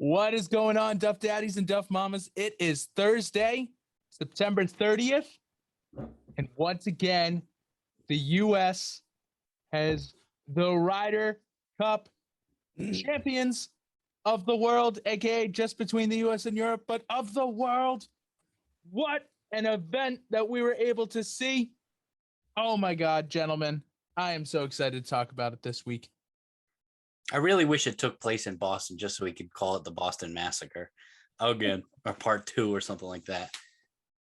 What is going on, Duff Daddies and Duff Mamas? It is Thursday, September 30th. And once again, the U.S. has the Ryder Cup champions of the world, aka just between the U.S. and Europe, but of the world. What an event that we were able to see. Oh my God, gentlemen. I am so excited to talk about it this week. I really wish it took place in Boston just so we could call it the Boston Massacre again, or part 2 or something like that.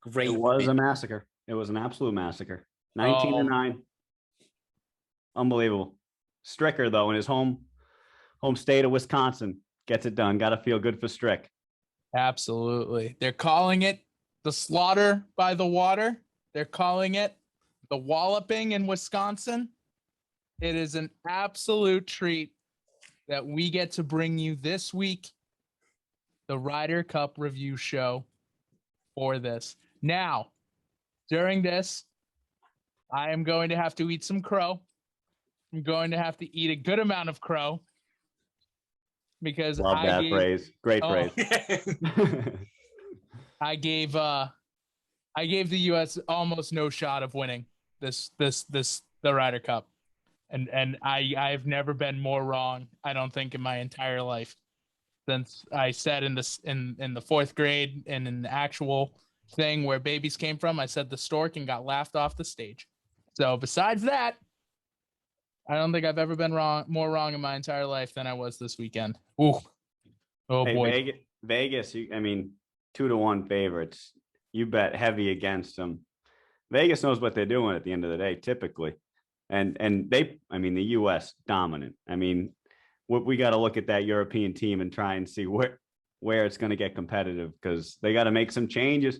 Great. It was a massacre. It was an absolute massacre. 19-9. Unbelievable. Stricker, though, in his home state of Wisconsin, gets it done. Got to feel good for Strick. Absolutely. They're calling it the slaughter by the water. They're calling it the Walloping in Wisconsin. It is an absolute treat that we get to bring you this week, the Ryder Cup review show for this. Now, during this, I am going to have to eat some crow. I'm going to have to eat a good amount of crow because Love that phrase. Great phrase. I gave the U.S. almost no shot of winning the Ryder Cup. And I've never been more wrong, I don't think, in my entire life. Since I said in the fourth grade and in the actual thing where babies came from, I said the stork and got laughed off the stage. So besides that, I don't think I've ever been more wrong in my entire life than I was this weekend. Ooh. Oh, hey, boy. Vegas, 2-1 favorites. You bet heavy against them. Vegas knows what they're doing at the end of the day, typically. And the U.S. dominant. I mean, we got to look at that European team and try and see where it's going to get competitive because they got to make some changes.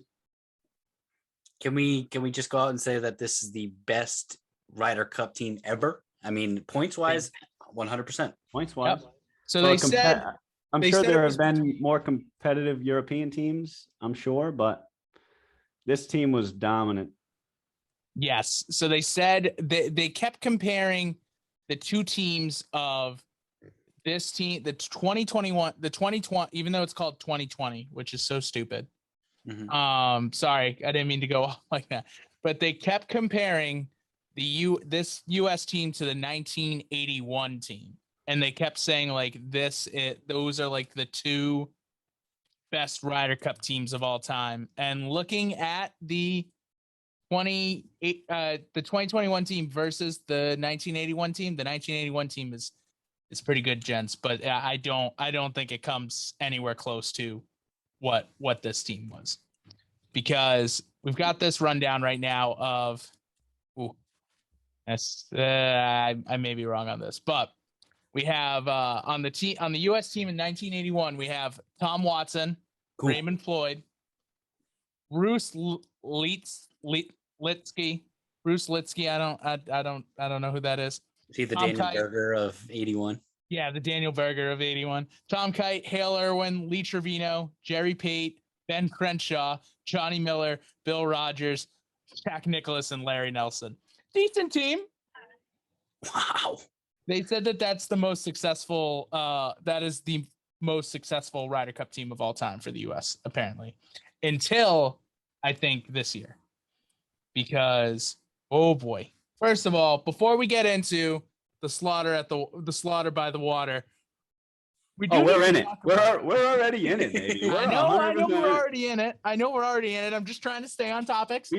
Can we just go out and say that this is the best Ryder Cup team ever? I mean, points wise, 100%. Points wise. Yep. So they said. I'm sure there have been more competitive European teams. I'm sure, but this team was dominant. Yes. So they said they kept comparing the two teams of this team, the 2020, even though it's called 2020, which is so stupid. Mm-hmm. Sorry, I didn't mean to go off like that. But they kept comparing this US team to the 1981 team. And they kept saying like those are like the two best Ryder Cup teams of all time. And looking at the 2021 team versus the 1981 team. The 1981 team is pretty good, gents, but I don't think it comes anywhere close to what this team was, because we've got this rundown right now of. I may be wrong on this, but we have on the U.S. team in 1981 we have Tom Watson, cool. Raymond Floyd, Bruce Litsky. I don't know who that is. Is he the Daniel Berger of 81? Yeah, the Daniel Berger of 81. Tom Kite, Hale Irwin, Lee Trevino, Jerry Pate, Ben Crenshaw, Johnny Miller, Bill Rogers, Jack Nicklaus, and Larry Nelson. Decent team. Wow. They said that's the most successful. That is the most successful Ryder Cup team of all time for the U.S. apparently, until I think this year. Because, oh boy. First of all, before we get into the slaughter by the water, we're in it. We're already in it, baby. I know we're already in it. I'm just trying to stay on topics.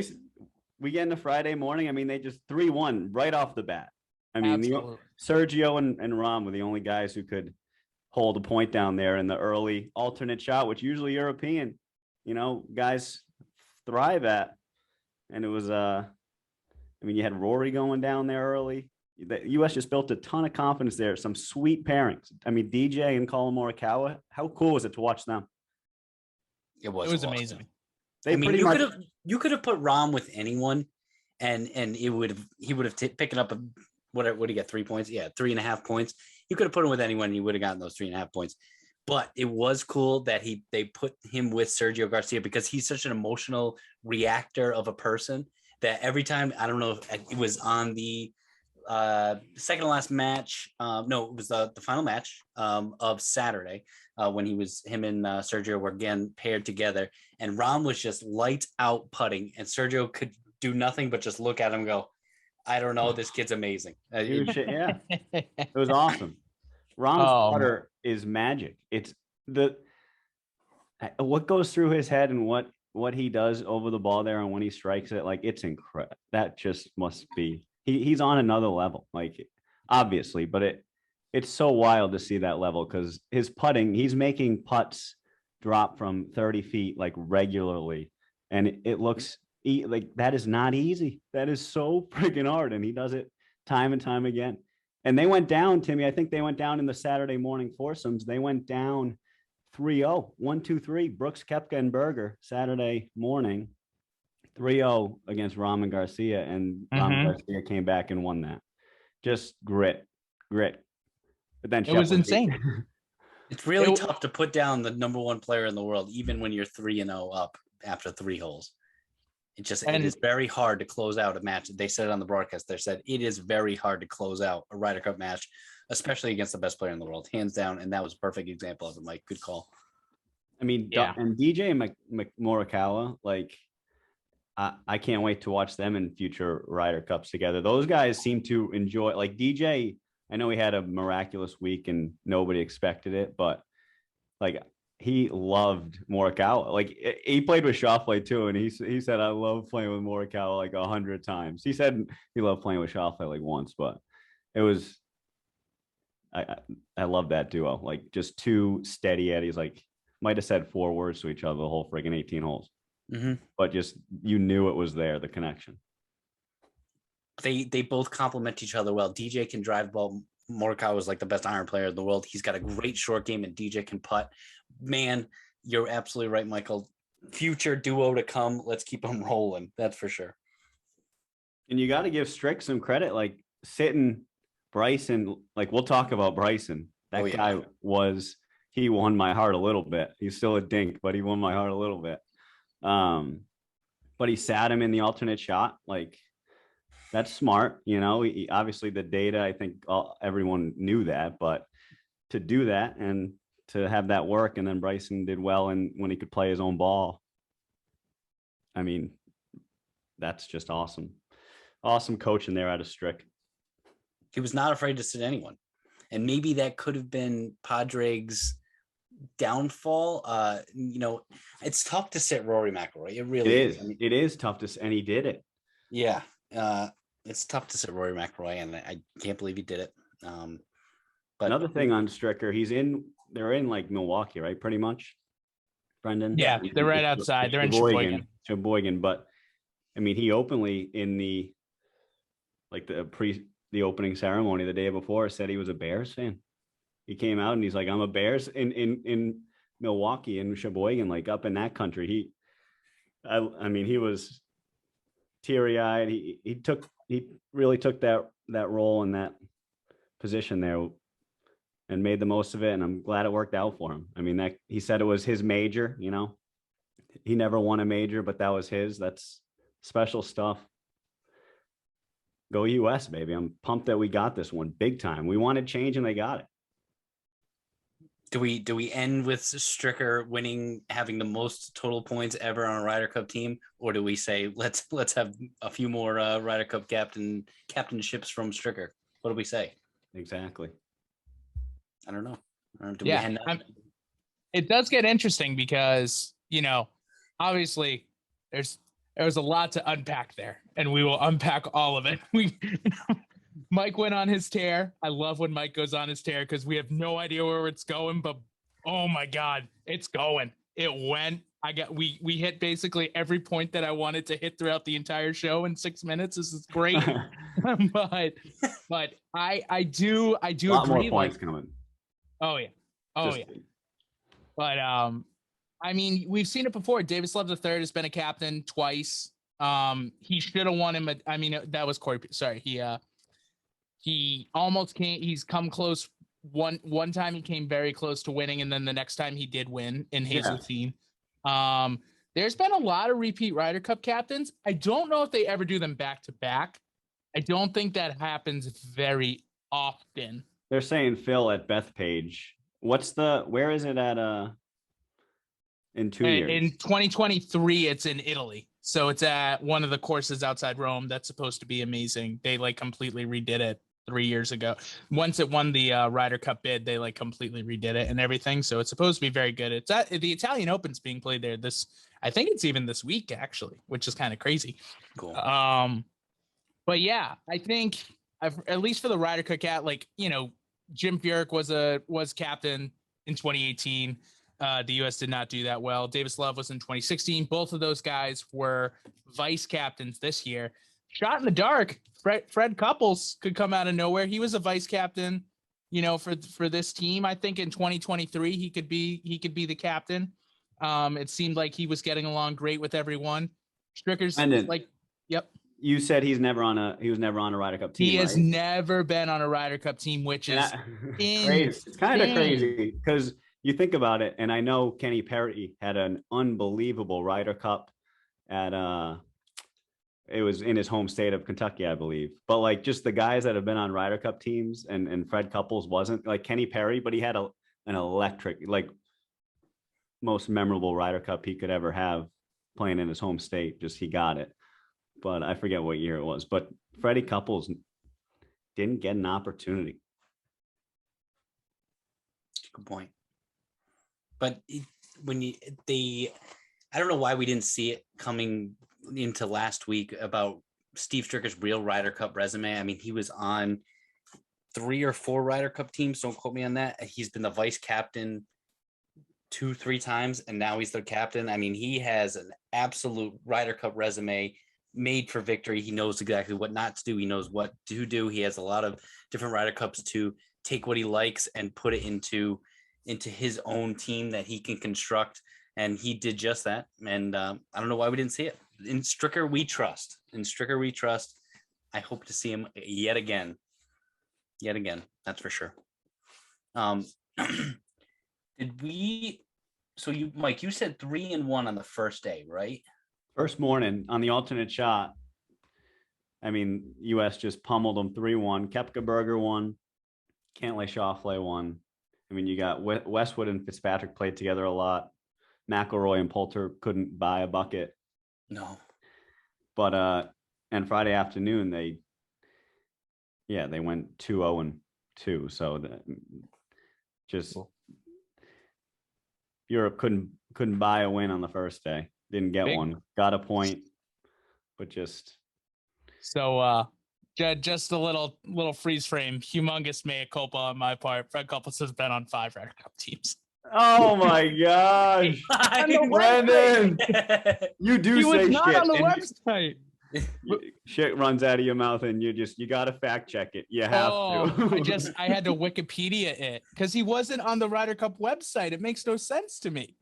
We get into Friday morning. I mean, they just 3-1 right off the bat. I mean, Sergio and Rom were the only guys who could hold a point down there in the early alternate shot, which usually European, guys thrive at. And it was, you had Rory going down there early. The U.S. just built a ton of confidence there. Some sweet pairings. I mean, DJ and Colin Morikawa. How cool was it to watch them? It was amazing. You could have put Rom with anyone, and he would have picked up what do you get, 3 points? Yeah, 3.5 points. You could have put him with anyone, and you would have gotten those 3.5 points. But it was cool that they put him with Sergio Garcia because he's such an emotional reactor of a person that every time, I don't know if it was on the second to last match. No, it was the final match of Saturday when him and Sergio were again paired together, and Rom was just lights out putting, and Sergio could do nothing but just look at him and go, I don't know, this kid's amazing. Yeah, it was awesome. Rom's putter is magic. It's what goes through his head and what he does over the ball there, and when he strikes it, like, it's incredible. That just must be he's on another level, like, obviously, but it's so wild to see that level, because his putting, he's making putts drop from 30 feet like regularly, and it looks like that is not easy. That is so freaking hard, and he does it time and time again. And they went down, Timmy. I think they went down in the Saturday morning foursomes. They went down 3-0, 1-2-3. Brooks, Koepka, and Berger Saturday morning, 3-0 against Rom and Garcia, and Rom and Garcia came back and won that. Just grit. But then it was insane. It's really tough to put down the number one player in the world, even when you're 3-0 up after 3 holes. It is very hard to close out a match. They said it on the broadcast. They said it is very hard to close out a Ryder Cup match, especially against the best player in the world, hands down. And that was a perfect example of it, Mike. Good call. I mean, yeah. And DJ and Morikawa, like, I can't wait to watch them in future Ryder Cups together. Those guys seem to enjoy, like, DJ, I know he had a miraculous week and nobody expected it, but, like, he loved Morikawa. Like, he played with Schauffele too, and he said, I love playing with Morikawa like 100 times. He said he loved playing with Schauffele like once, but it was, I love that duo. Like, just two steady Eddies, like, might have said 4 words to each other the whole friggin' 18 holes. But just, you knew it was there, the connection. They both complement each other well. DJ can drive ball. Morikawa is like the best iron player in the world. He's got a great short game, and DJ can putt. Man, you're absolutely right, Michael. Future duo to come. Let's keep them rolling. That's for sure. And you got to give Strick some credit, like, sitting Bryson. Like, we'll talk about Bryson. That guy he won my heart a little bit. He's still a dink, but he won my heart a little bit. But he sat him in the alternate shot. Like, that's smart. You know, obviously the data, I think everyone knew that, but to do that and to have that work, and then Bryson did well, and when he could play his own ball, I mean, that's just awesome. Awesome coaching there out of Strick. He was not afraid to sit anyone. And maybe that could have been Padraig's downfall. You know, it's tough to sit Rory McIlroy. It really is. I mean, it is tough to, and he did it. Yeah. It's tough to sit Rory McIlroy, and I can't believe he did it. But another thing on Stricker, they're in like Milwaukee, right? Pretty much, Brendan. Yeah, they're right outside. They're in Sheboygan. But I mean, he openly in the opening ceremony the day before said he was a Bears fan. He came out and he's like, I'm a Bears in Milwaukee, in Sheboygan, like up in that country. I mean, he was teary-eyed. He really took that role in that position there and made the most of it, and I'm glad it worked out for him. I mean, that he said it was his major, you know. He never won a major, but that was his. That's special stuff. Go US, baby. I'm pumped that we got this one big time. We wanted change and they got it. Do we end with Stricker having the most total points ever on a Ryder Cup team, or do we say let's have a few more Ryder Cup captainships from Stricker? What do we say? Exactly. I don't know. It does get interesting because, you know, obviously there's a lot to unpack there, and we will unpack all of it. Mike went on his tear. I love when Mike goes on his tear because we have no idea where it's going, but oh my God, it's going. It went. We hit basically every point that I wanted to hit throughout the entire show in 6 minutes. This is great. but I do a lot agree. More points coming. Oh yeah. But I mean, we've seen it before. Davis Love III has been a captain twice. He should have won him. That was Corey. Sorry. He almost came. He's come close. One time he came very close to winning, and then the next time he did win in Hazeltine. There's been a lot of repeat Ryder Cup captains. I don't know if they ever do them back to back. I don't think that happens very often. They're saying Phil at Bethpage. Where is it at in 2 years? In 2023, it's in Italy. So it's at one of the courses outside Rome that's supposed to be amazing. They like completely redid it 3 years ago. Once it won the Ryder Cup bid, they like completely redid it and everything. So it's supposed to be very good. It's at the Italian Open's being played there I think it's even this week actually, which is kind of crazy. Cool. But yeah, I think at least for the Ryder Cup like, Jim Furyk was captain in 2018. The U.S. did not do that well. Davis Love was in 2016. Both of those guys were vice captains this year. Shot in the dark. Fred Couples could come out of nowhere. He was a vice captain, for this team. I think in 2023 he could be the captain. It seemed like he was getting along great with everyone. Stricker's yep. You said he was never on a Ryder Cup team. He has never been on a Ryder Cup team, which is crazy. It's kind of crazy because you think about it, and I know Kenny Perry had an unbelievable Ryder Cup at it was in his home state of Kentucky, I believe. But like just the guys that have been on Ryder Cup teams, and Fred Couples wasn't like Kenny Perry, but he had an electric, like most memorable Ryder Cup he could ever have playing in his home state. Just he got it. But I forget what year it was. But Freddie Couples didn't get an opportunity. Good point. But I don't know why we didn't see it coming into last week about Steve Stricker's real Ryder Cup resume. I mean, he was on 3 or 4 Ryder Cup teams. Don't quote me on that. He's been the vice captain 2-3 times, and now he's the captain. I mean, he has an absolute Ryder Cup resume made for victory. He knows exactly what not to do. He knows what to do. He has a lot of different Ryder Cups to take what he likes and put it into his own team that he can construct. And he did just that. And I don't know why we didn't see it. In Stricker, we trust. I hope to see him yet again. That's for sure. Mike, you said 3-1 on the first day, right? First morning on the alternate shot. I mean, U.S. just pummeled them 3-1. Koepka Berger won. Cantlay Schauffele won. I mean, you got Westwood and Fitzpatrick played together a lot. McIlroy and Poulter couldn't buy a bucket. No. But and Friday afternoon they went 2-0-2. So just Europe couldn't buy a win on the first day. Didn't get one. Got a point, but just so just a little freeze frame. Humongous mea culpa on my part. Fred Couples has been on 5 Ryder Cup teams. Oh my gosh, Brandon! You do he say was not shit on the website. Shit runs out of your mouth, and you gotta fact check it. You have to. I had to Wikipedia it because he wasn't on the Ryder Cup website. It makes no sense to me.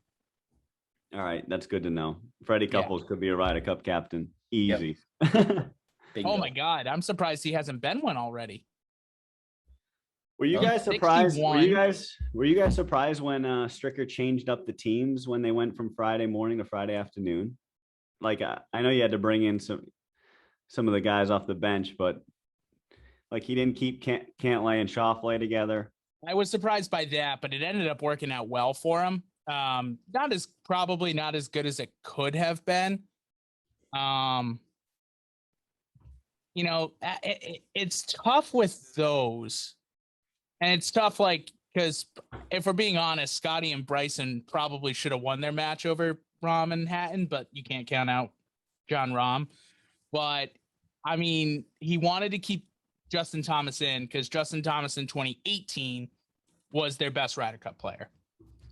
All right, that's good to know. Freddie Couples could be a Ryder Cup captain. Easy. Yep. Oh my God, I'm surprised he hasn't been one already. Were you guys surprised? 61. Were you guys surprised when Stricker changed up the teams when they went from Friday morning to Friday afternoon? Like I know you had to bring in some of the guys off the bench, but like he didn't keep Cantlay and Schauffele together. I was surprised by that, but it ended up working out well for him. Probably not as good as it could have been. It's tough with those. And it's tough, because if we're being honest, Scotty and Bryson probably should have won their match over Rahm and Hatton, but you can't count out John Rahm. But, I mean, he wanted to keep Justin Thomas in because Justin Thomas in 2018 was their best Ryder Cup player.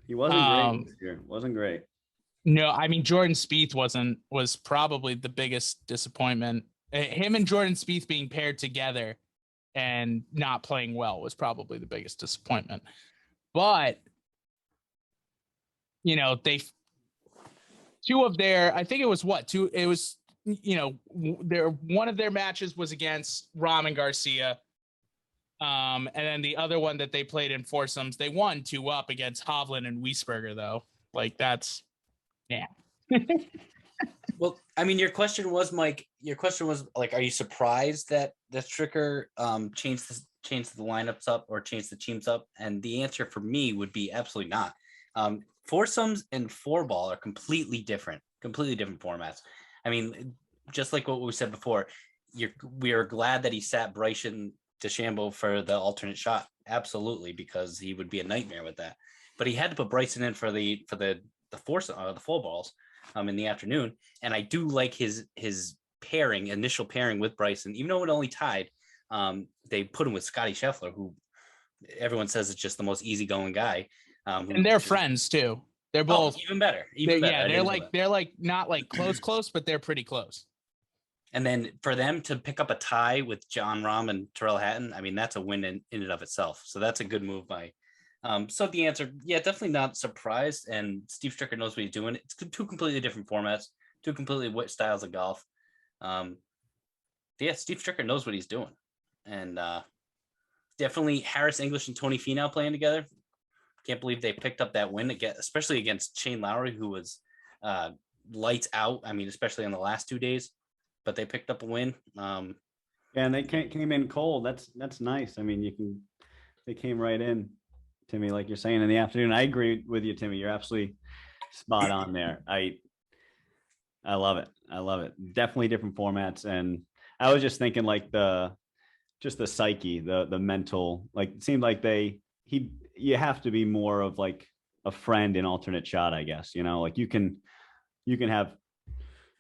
He wasn't great this year. Wasn't great. No, I mean, Jordan Spieth was probably the biggest disappointment. Him and Jordan Spieth being paired together and not playing well was probably the biggest disappointment. But, one of their matches was against Rahm and Garcia. And then the other one that they played in foursomes, they won 2-up against Hovland and Wiesberger, though. Like, that's, yeah. Well, I mean, your question was, Mike. Your question was like, are you surprised that Stricker changed the lineups up or changed the teams up? And the answer for me would be absolutely not. Foursomes and four ball are completely different formats. I mean, just like what we said before, we are glad that he sat Bryson DeChambeau for the alternate shot, absolutely, because he would be a nightmare with that. But he had to put Bryson in for the full balls in the afternoon, and I do like his initial pairing with Bryson, even though it only tied. They put him with Scotty Scheffler, who everyone says is just the most easygoing guy. And they're friends too. They're both even better. Yeah, they're like not like close, but they're pretty close. And then for them to pick up a tie with Jon Rahm and Tyrrell Hatton, I mean, that's a win in and of itself. So that's a good move by. So the answer, yeah, definitely not surprised. And Steve Stricker knows what he's doing. It's two completely different formats, two completely styles of golf. Yeah, Steve Stricker knows what he's doing. And definitely Harris English and Tony Finau playing together. Can't believe they picked up that win again, especially against Shane Lowry, who was lights out. I mean, especially on the last 2 days. But they picked up a win. And they came in cold. That's nice. I mean, they came right in, Timmy, like you're saying, in the afternoon. I agree with you, Timmy. You're absolutely spot on there. I love it. I love it. Definitely different formats. And I was just thinking like the psyche, the mental, like it seemed like you have to be more of like a friend in alternate shot, I guess, like you can have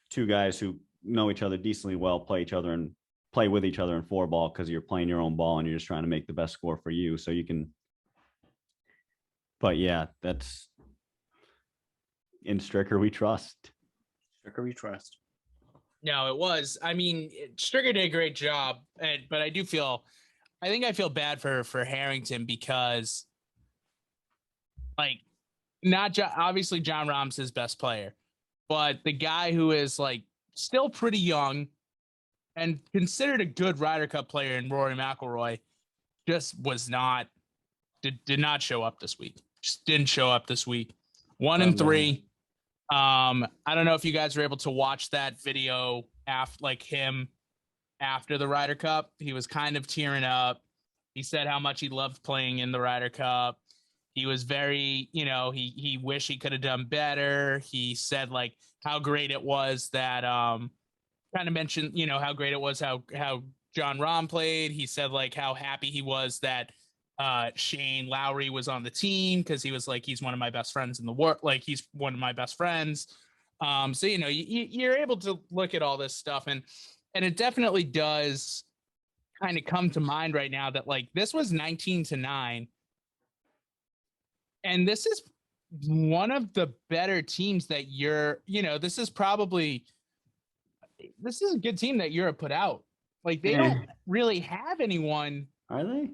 two guys who know each other decently well, play with each other in four ball because you're playing your own ball and you're just trying to make the best score for you. So you can, but yeah, that's in Stricker we trust. Stricker we trust. No, it was. I mean, Stricker did a great job, but I feel bad for Harrington because, like, obviously Jon Rahm's his best player, but the guy who is like still pretty young and considered a good Ryder Cup player in Rory McIlroy just did not show up this week. Just didn't show up this week. 1-3. I don't know if you guys were able to watch that video after the Ryder Cup. He was kind of tearing up. He said how much he loved playing in the Ryder Cup. He was very, he wished he could have done better. He said like how great it was that kind of mentioned, how great it was how Jon Rahm played. He said like how happy he was that Shane Lowry was on the team because he was like, he's one of my best friends in the world. Like he's one of my best friends. So, you're able to look at all this stuff and it definitely does kind of come to mind right now that like this was 19-9. And this is one of the better teams that this is a good team that Europe put out. Like they don't really have anyone. Are they?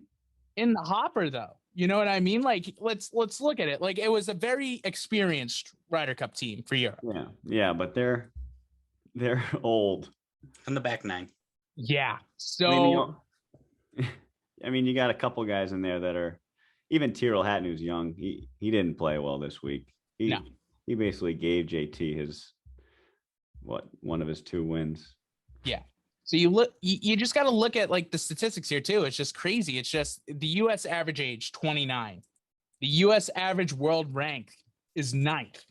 In the hopper though. You know what I mean? Like let's look at it. Like it was a very experienced Ryder Cup team for Europe. Yeah. Yeah, but they're old. On the back nine. Yeah. So I mean, you got a couple guys in there that are even Tyrrell Hatton, who's young. He didn't play well this week. He basically gave JT one of his 2 wins. Yeah. So you just got to look at like the statistics here too. It's just crazy. It's just the U.S. average age 29. The U.S. average world rank is 9th.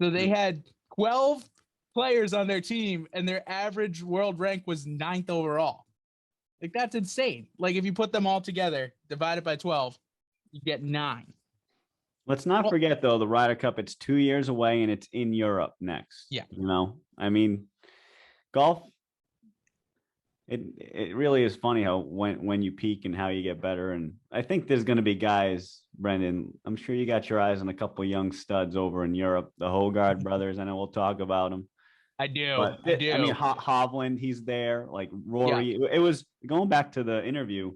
So they had 12 players on their team and their average world rank was 9th overall. Like that's insane. Like if you put them all together, divided by 12, you get 9. Let's not forget though, the Ryder Cup, it's 2 years away and it's in Europe next. Yeah. I mean, golf, it really is funny how when you peak and how you get better. And I think there's going to be guys, Brendan, I'm sure you got your eyes on a couple of young studs over in Europe, the Hogard brothers. I know we'll talk about them. I do. I mean, Hovland, he's there. Like Rory, It was going back to the interview.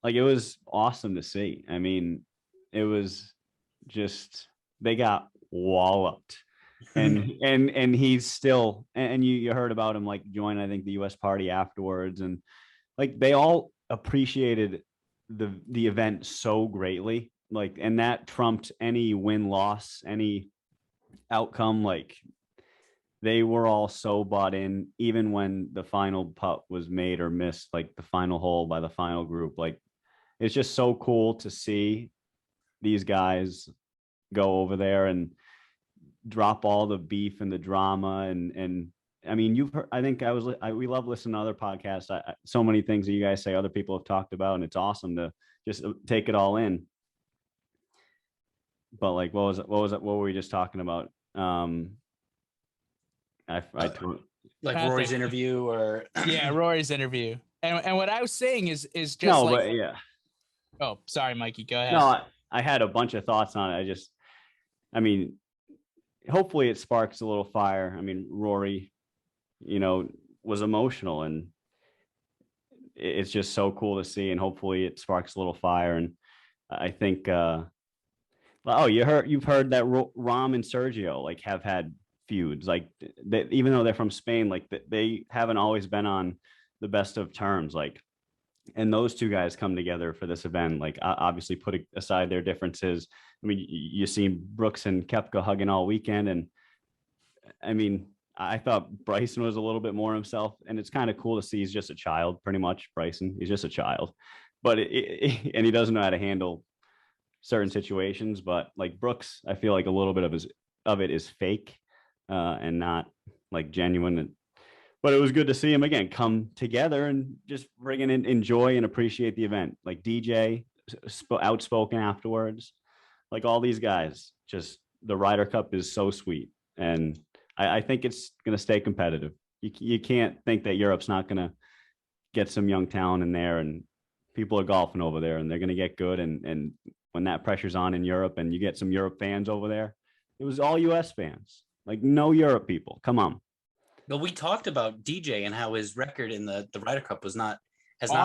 Like it was awesome to see. I mean, it was just they got walloped, and he's still. And you heard about him like join, I think, the U.S. party afterwards, and like they all appreciated the event so greatly. Like, and that trumped any win-loss, any outcome. Like they were all so bought in, even when the final putt was made or missed, like the final hole by the final group. Like, it's just so cool to see these guys go over there and drop all the beef and the drama. And I mean, you've heard, I think we love listening to other podcasts. So many things that you guys say other people have talked about, and it's awesome to just take it all in. But like, what were we just talking about? Like Rory's interview, or yeah, Rory's interview. And what I was saying is just no, like, but yeah. Oh, sorry, Mikey. Go ahead. No, I had a bunch of thoughts on it. I mean, hopefully it sparks a little fire. I mean, Rory, was emotional, and it's just so cool to see. And hopefully it sparks a little fire. And I think, you've heard that Rom and Sergio like have had feuds, like even though they're from Spain, like they haven't always been on the best of terms. Like, and those two guys come together for this event, like obviously put aside their differences. I mean, you see Brooks and Koepka hugging all weekend. And I mean, I thought Bryson was a little bit more himself, and it's kind of cool to see he's just a child, pretty much. Bryson, he's just a child, but and he doesn't know how to handle certain situations. But like Brooks, I feel like a little bit of it is fake and not like genuine. But it was good to see him again come together and just bring in enjoy and appreciate the event. Like DJ, outspoken afterwards. Like all these guys, just the Ryder Cup is so sweet. And I think it's going to stay competitive. You can't think that Europe's not going to get some young talent in there, and people are golfing over there and they're going to get good. And when that pressure's on in Europe and you get some Europe fans over there, it was all US fans, like no Europe people. Come on. But we talked about DJ and how his record in the Ryder Cup has not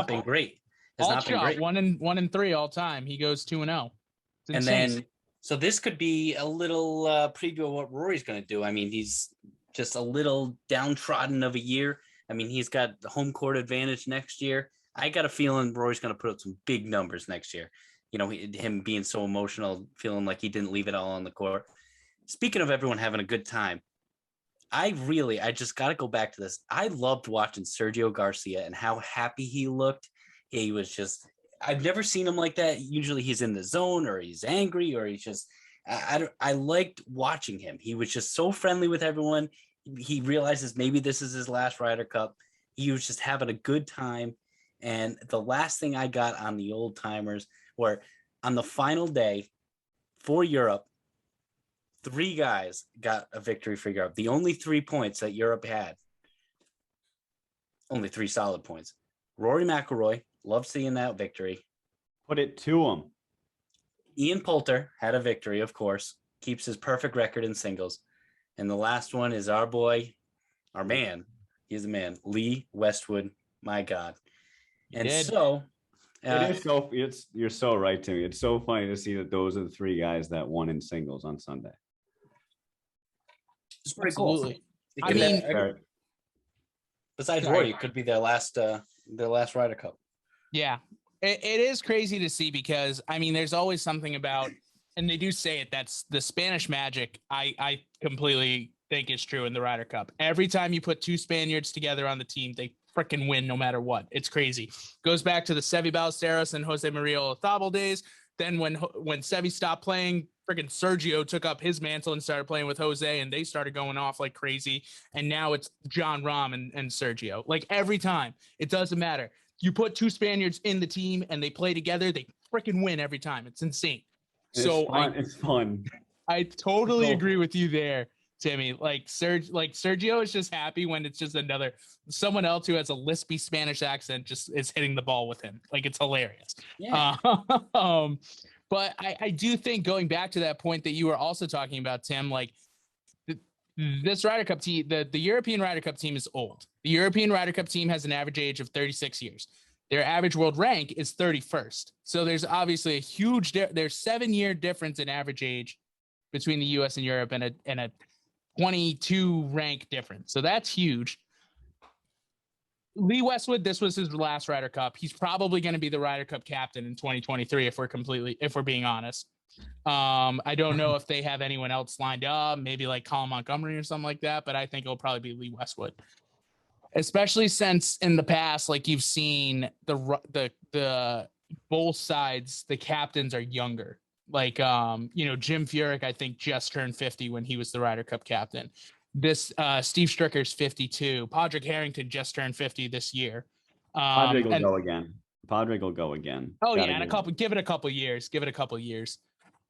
been great. Has not been great. 1-3 all time. He goes 2-0. And then, so this could be a little preview of what Rory's going to do. I mean, he's just a little downtrodden of a year. I mean, he's got the home court advantage next year. I got a feeling Rory's going to put up some big numbers next year. Him being so emotional, feeling like he didn't leave it all on the court. Speaking of everyone having a good time, I just got to go back to this. I loved watching Sergio Garcia and how happy he looked. He was just, I've never seen him like that. Usually he's in the zone or he's angry or he's just, I liked watching him. He was just so friendly with everyone. He realizes maybe this is his last Ryder Cup. He was just having a good time. And the last thing I got on the old timers were on the final day for Europe, 3 guys got a victory for Europe. The only 3 points that Europe had, only 3 solid points. Rory McIlroy, love seeing that victory. Put it to him. Ian Poulter had a victory, of course, keeps his perfect record in singles. And the last one is our boy, our man. He's a man, Lee Westwood. My God. And so it is so. You're so right, Timmy. It's so funny to see that those are the 3 guys that won in singles on Sunday. It's pretty cool. I mean, besides Rory, it could be their last Ryder Cup. Yeah, it is crazy to see because I mean, there's always something about, and they do say it. That's the Spanish magic. I completely think it's true in the Ryder Cup. Every time you put 2 Spaniards together on the team, they freaking win no matter what. It's crazy. Goes back to the Seve Ballesteros and Jose Maria Olazabal days. Then when Seve stopped playing, freaking Sergio took up his mantle and started playing with Jose, and they started going off like crazy. And now it's John Rahm and Sergio. Like every time, it doesn't matter. You put 2 Spaniards in the team and they play together, they freaking win every time. It's insane. It's fun. I totally agree with you there, Timmy. Like Sergio is just happy when it's just someone else who has a lispy Spanish accent just is hitting the ball with him. Like it's hilarious. Yeah. But I do think going back to that point that you were also talking about, Tim, like this Ryder Cup team, the European Ryder Cup team is old. The European Ryder Cup team has an average age of 36 years. Their average world rank is 31st. So there's obviously a huge, there's 7-year difference in average age between the US and Europe and a 22 rank difference. So that's huge. Lee Westwood, this was his last Ryder Cup. He's probably going to be the Ryder Cup captain in 2023 if we're being honest. I don't know if they have anyone else lined up, maybe like Colin Montgomery or something like that, but I think it'll probably be Lee Westwood. Especially since in the past, like you've seen the both sides, the captains are younger. Like Jim Furyk, I think just turned 50 when he was the Ryder Cup captain. This Steve Stricker's 52. Padraig Harrington just turned 50 this year. Padraig will go again. Padraig will go again. Oh, yeah, and give it a couple years.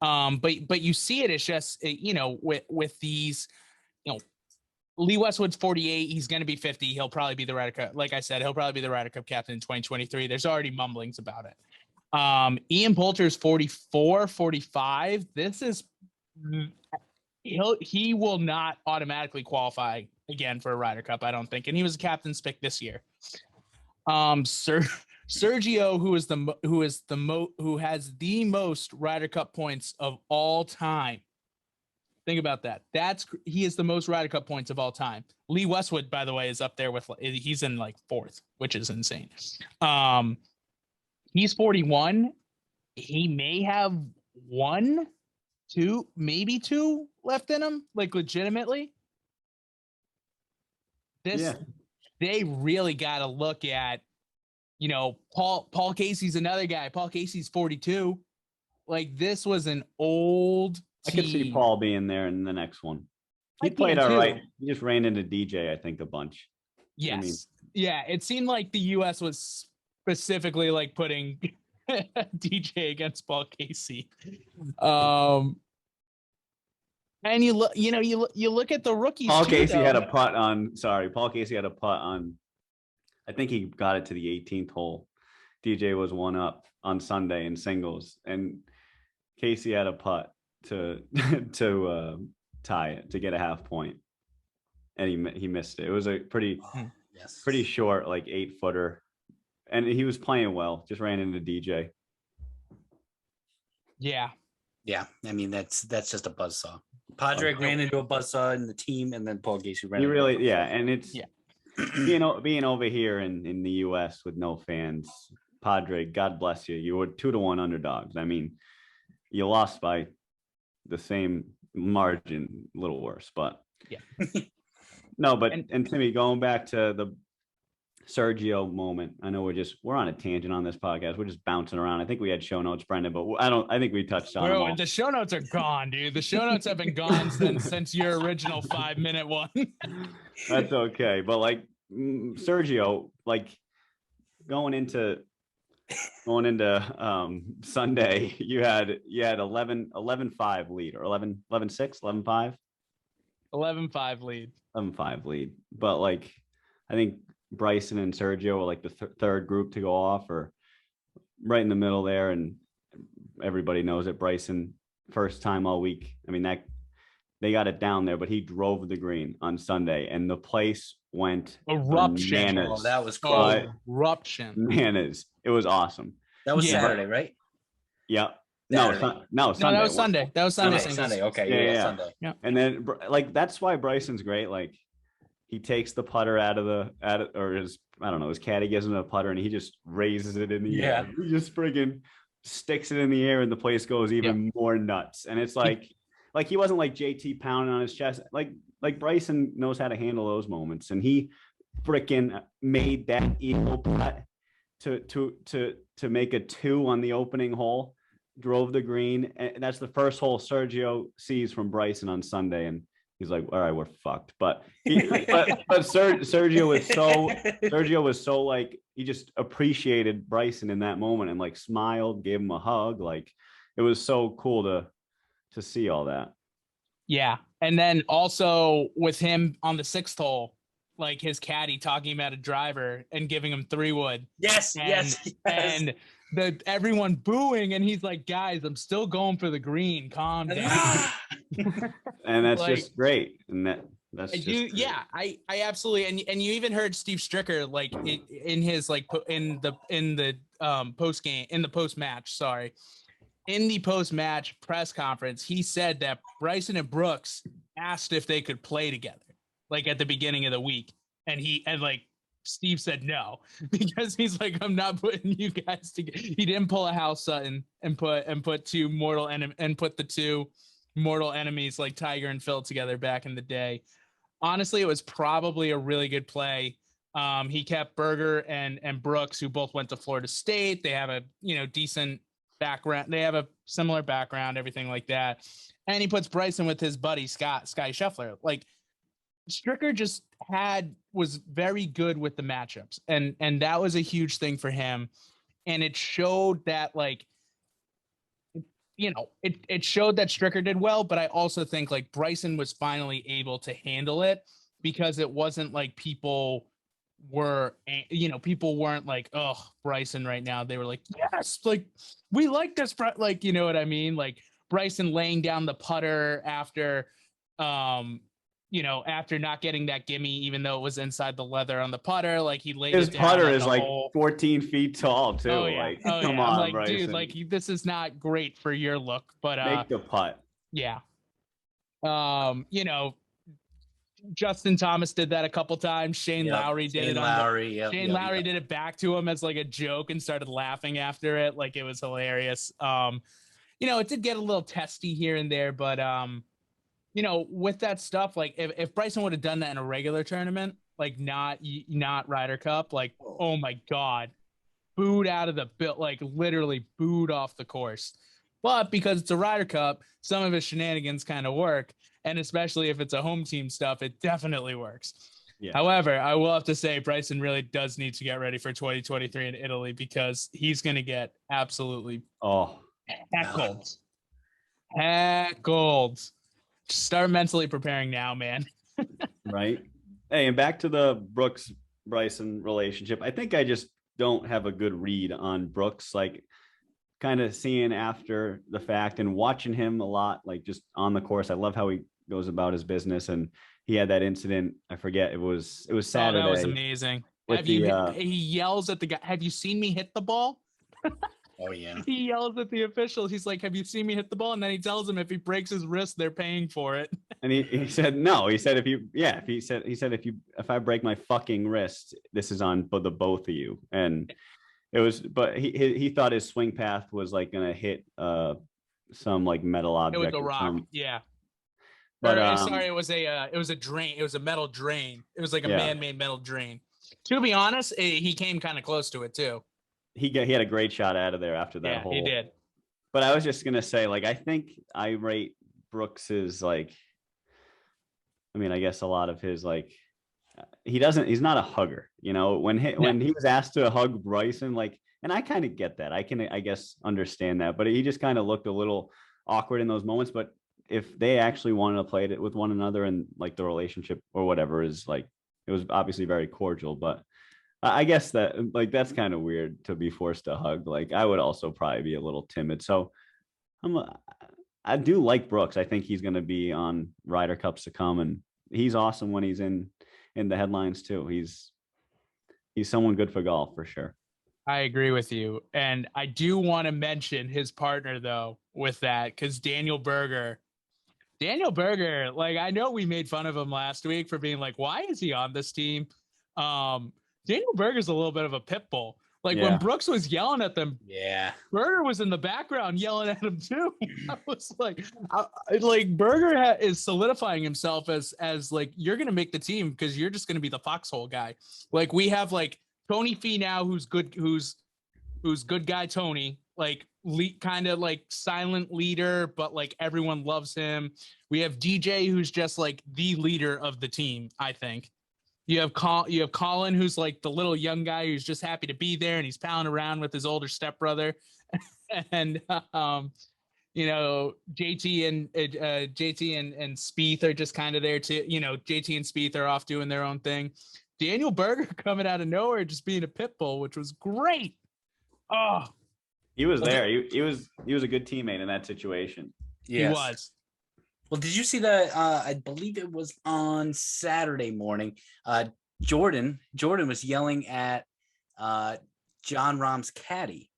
But you see it, it's just with these, Lee Westwood's 48. He's going to be 50. He'll probably be the Ryder Cup. Like I said, he'll probably be the Ryder Cup captain in 2023. There's already mumblings about it. Ian Poulter's 44, 45. This is he will not automatically qualify again for a Ryder Cup, I don't think. And he was a captain's pick this year. Sergio, who has the most Ryder Cup points of all time. Think about that. He is the most Ryder Cup points of all time. Lee Westwood, by the way, is up there with, he's in like fourth, which is insane. He's 41. He may have maybe two left in him, like legitimately. They really got to look at, Paul Casey's another guy. Paul Casey's 42. Like, this was an old I could see Paul being there in the next one. He played all right. He just ran into DJ, I think, a bunch. Yes. Yeah. It seemed like the U.S. was specifically like putting DJ against Paul Casey. And you look at the rookies. Paul Casey had a putt on. I think he got it to the 18th hole. DJ was one up on Sunday in singles, and Casey had a putt to tie it to get a half point, and he missed it. It was a pretty short, like 8-footer, and he was playing well. Just ran into DJ. Yeah. I mean, that's just a buzzsaw. Padraig ran into a buzzsaw in the team, and then Paul Casey ran. And it's being over here in the U.S. with no fans. Padraig, God bless you. You were 2-1 underdogs. I mean, you lost by the same margin, a little worse, but no. But and Timmy, going back to the Sergio moment, I know we're on a tangent on this podcast. We're just bouncing around. I think we had show notes, Brendan, but I think we touched on them. The show notes are gone, dude. The show notes have been gone since your original 5-minute one. That's okay. But like Sergio, like going into Sunday, you had 11-5 lead, or 11-6, 11-5? 11-5 lead. 11-5 lead. But like, I think Bryson and Sergio were like the third group to go off, or right in the middle there. And everybody knows that Bryson, first time all week. I mean, that they got it down there, but he drove the green on Sunday, and the place went eruption. Bananas. Oh, that was cool. Eruption. Bananas. It was awesome. That was Saturday, right? Yeah. Saturday. Sunday. No, that was Sunday. That was Sunday. Sunday. Okay. Yeah. Sunday. Yeah. And then like, that's why Bryson's great. Like, he takes the putter his caddy gives him a putter, and he just raises it in the air. He just friggin' sticks it in the air, and the place goes even more nuts. And it's like he wasn't like JT pounding on his chest. Like Bryson knows how to handle those moments, and he frickin' made that eagle putt to make a 2 on the opening hole, drove the green, and that's the first hole Sergio sees from Bryson on Sunday, and he's like, all right, we're fucked. But Sergio was so like, he just appreciated Bryson in that moment, and like smiled, gave him a hug. Like, it was so cool to see all that. Yeah. And then also with him on the 6th hole, like his caddy talking about a driver and giving him 3-wood. Yes. And everyone booing, and he's like, guys, I'm still going for the green. Calm down. And that's like, just great. And that's I absolutely. And you even heard Steve Stricker, like in his, like in the post-match press conference, he said that Bryson and Brooks asked if they could play together, like at the beginning of the week. And like Steve said no, because he's like, I'm not putting you guys together. He didn't pull a Hal Sutton and put the two mortal enemies like Tiger and Phil together back in the day. Honestly, it was probably a really good play. He kept Berger and Brooks, who both went to Florida State. They have a decent background. They have a similar background, everything like that. And he puts Bryson with his buddy Sky Scheffler. Like, Stricker just was very good with the matchups, and that was a huge thing for him. And it showed that, like, it showed that Stricker did well, but I also think like Bryson was finally able to handle it, because it wasn't like people weren't like, oh, Bryson right now. They were like, yes, like, we like this, like, you know what I mean? Like, Bryson laying down the putter after after not getting that gimme, even though it was inside the leather on the putter, like, he laid his it down putter at is the like hole. 14 feet tall too. Oh yeah, Like, oh, come yeah. on, I'm like, Bryson. dude, like, this is not great for your look, but make the putt. yeah. Justin Thomas did that a couple times. Shane Lowry did it. Shane Lowry did it back to him as like a joke and started laughing after it. Like, it was hilarious. It did get a little testy here and there, but with that stuff, like, if Bryson would have done that in a regular tournament, like not Ryder Cup, like, oh my God, booed out of the bill, like literally booed off the course. But because it's a Ryder Cup, some of his shenanigans kind of work. And especially if it's a home team stuff, it definitely works. Yeah. However, I will have to say Bryson really does need to get ready for 2023 in Italy, because he's going to get absolutely heckled. Start mentally preparing now, man. Right. Hey, and back to the Brooks-Bryson relationship. I think I just don't have a good read on Brooks, like, kind of seeing after the fact and watching him a lot, like, just on the course. I love how he goes about his business, and he had that incident. I forget, it was Saturday. Oh, that was amazing. He yells at the guy, have you seen me hit the ball? Oh yeah. He yells at the officials. He's like, have you seen me hit the ball? And then he tells him if he breaks his wrist, they're paying for it. And he said no. He said if I break my fucking wrist, this is on the both of you. And it was, but he thought his swing path was like gonna hit some like metal object. It was a rock. Yeah. But sorry, it was a drain. It was a metal drain. It was like a man-made metal drain. To be honest, he came kind of close to it too. He had a great shot out of there after that hole. He did. But I was just gonna say, like, I think I rate Brooks's, like, I mean, I guess a lot of his, like, he's not a hugger, when he was asked to hug Bryson, like, and I kind of get that. I guess understand that, but he just kind of looked a little awkward in those moments. But if they actually wanted to play it with one another, and like the relationship or whatever is like, it was obviously very cordial, but I guess that, like, that's kind of weird to be forced to hug. Like, I would also probably be a little timid. So I do like Brooks. I think he's going to be on Ryder Cups to come, and he's awesome when he's in the headlines too. He's someone good for golf for sure. I agree with you. And I do want to mention his partner though with that, because Daniel Berger, like, I know we made fun of him last week for being like, why is he on this team? Daniel Berger's a little bit of a pit bull. Like, when Brooks was yelling at them, Berger was in the background yelling at him too. I was like, Berger is solidifying himself as like, you're going to make the team because you're just going to be the foxhole guy. Like, we have like Tony Finau, who's good guy Tony, like, kind of like silent leader, but like everyone loves him. We have DJ, who's just like the leader of the team, I think. You have Colin, who's like the little young guy who's just happy to be there, and he's palling around with his older stepbrother. And JT and Spieth are just kind of there too. JT and Spieth are off doing their own thing. Daniel Berger coming out of nowhere, just being a pit bull, which was great. Oh, he was there. He was a good teammate in that situation. Yes. He was. Well, did you see that? I believe it was on Saturday morning. Jordan was yelling at John Rahm's caddy.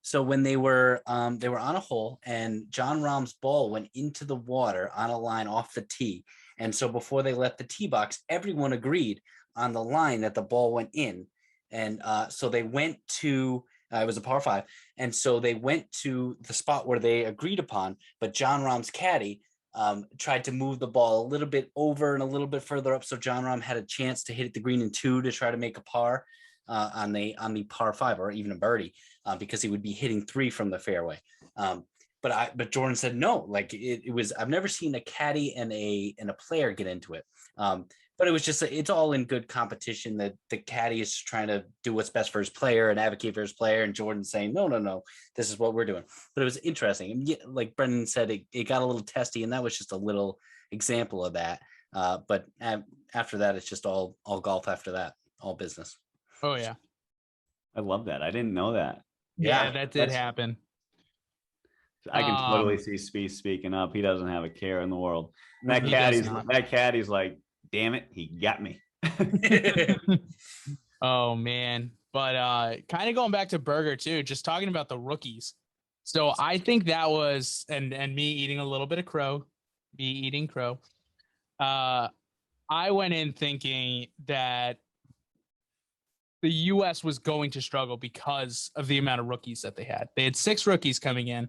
So when they were on a hole, and John Rahm's ball went into the water on a line off the tee. And so before they left the tee box, everyone agreed, on the line that the ball went in. And so they went to, it was a par 5. And so they went to the spot where they agreed upon, but John Rahm's caddy tried to move the ball a little bit over and a little bit further up. So John Rahm had a chance to hit the green in 2 to try to make a par on the par 5 or even a birdie because he would be hitting 3 from the fairway. But Jordan said no. Like it was. I've never seen a caddy and a player get into it. But it was just it's all in good competition. That the caddy is trying to do what's best for his player and advocate for his player, and Jordan's saying no, this is what we're doing. But it was interesting. And like Brendan said, it got a little testy, and that was just a little example of that. But after that, it's just all golf. After that, all business. Oh yeah, I love that. I didn't know that. Yeah, that did happen. I can totally see Spieth speaking up. He doesn't have a care in the world. And that caddy's like, damn it, he got me. Oh man. But kind of going back to Berger too, just talking about the rookies. So I think that was and me eating a little bit of crow, me eating crow. I went in thinking that the US was going to struggle because of the amount of rookies that they had. They had 6 rookies coming in.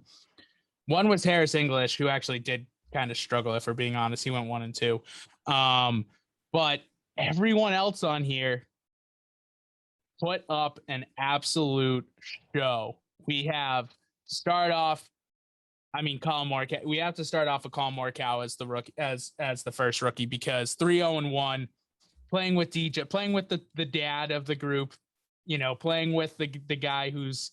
One was Harris English, who actually did kind of struggle, if we're being honest. He went 1 and 2. But everyone else on here put up an absolute show. We have start off. I mean, Colin Morikawa. We have to start off with Colin Morikawa as the rookie, as the first rookie, because 3-0-1, playing with DJ, playing with the dad of the group, playing with the guy who's,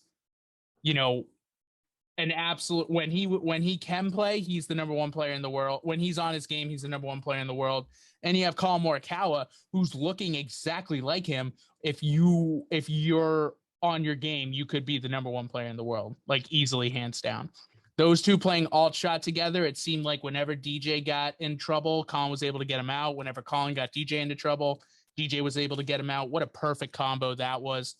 an absolute when he can play, he's the number 1 player in the world. When he's on his game, he's the number 1 player in the world. And you have Colin Morikawa, who's looking exactly like him. If you're on your game, you could be the number 1 player in the world, like easily, hands down. Those two playing alt shot together, it seemed like whenever DJ got in trouble, Colin was able to get him out. Whenever Colin got DJ into trouble, DJ was able to get him out. What a perfect combo that was.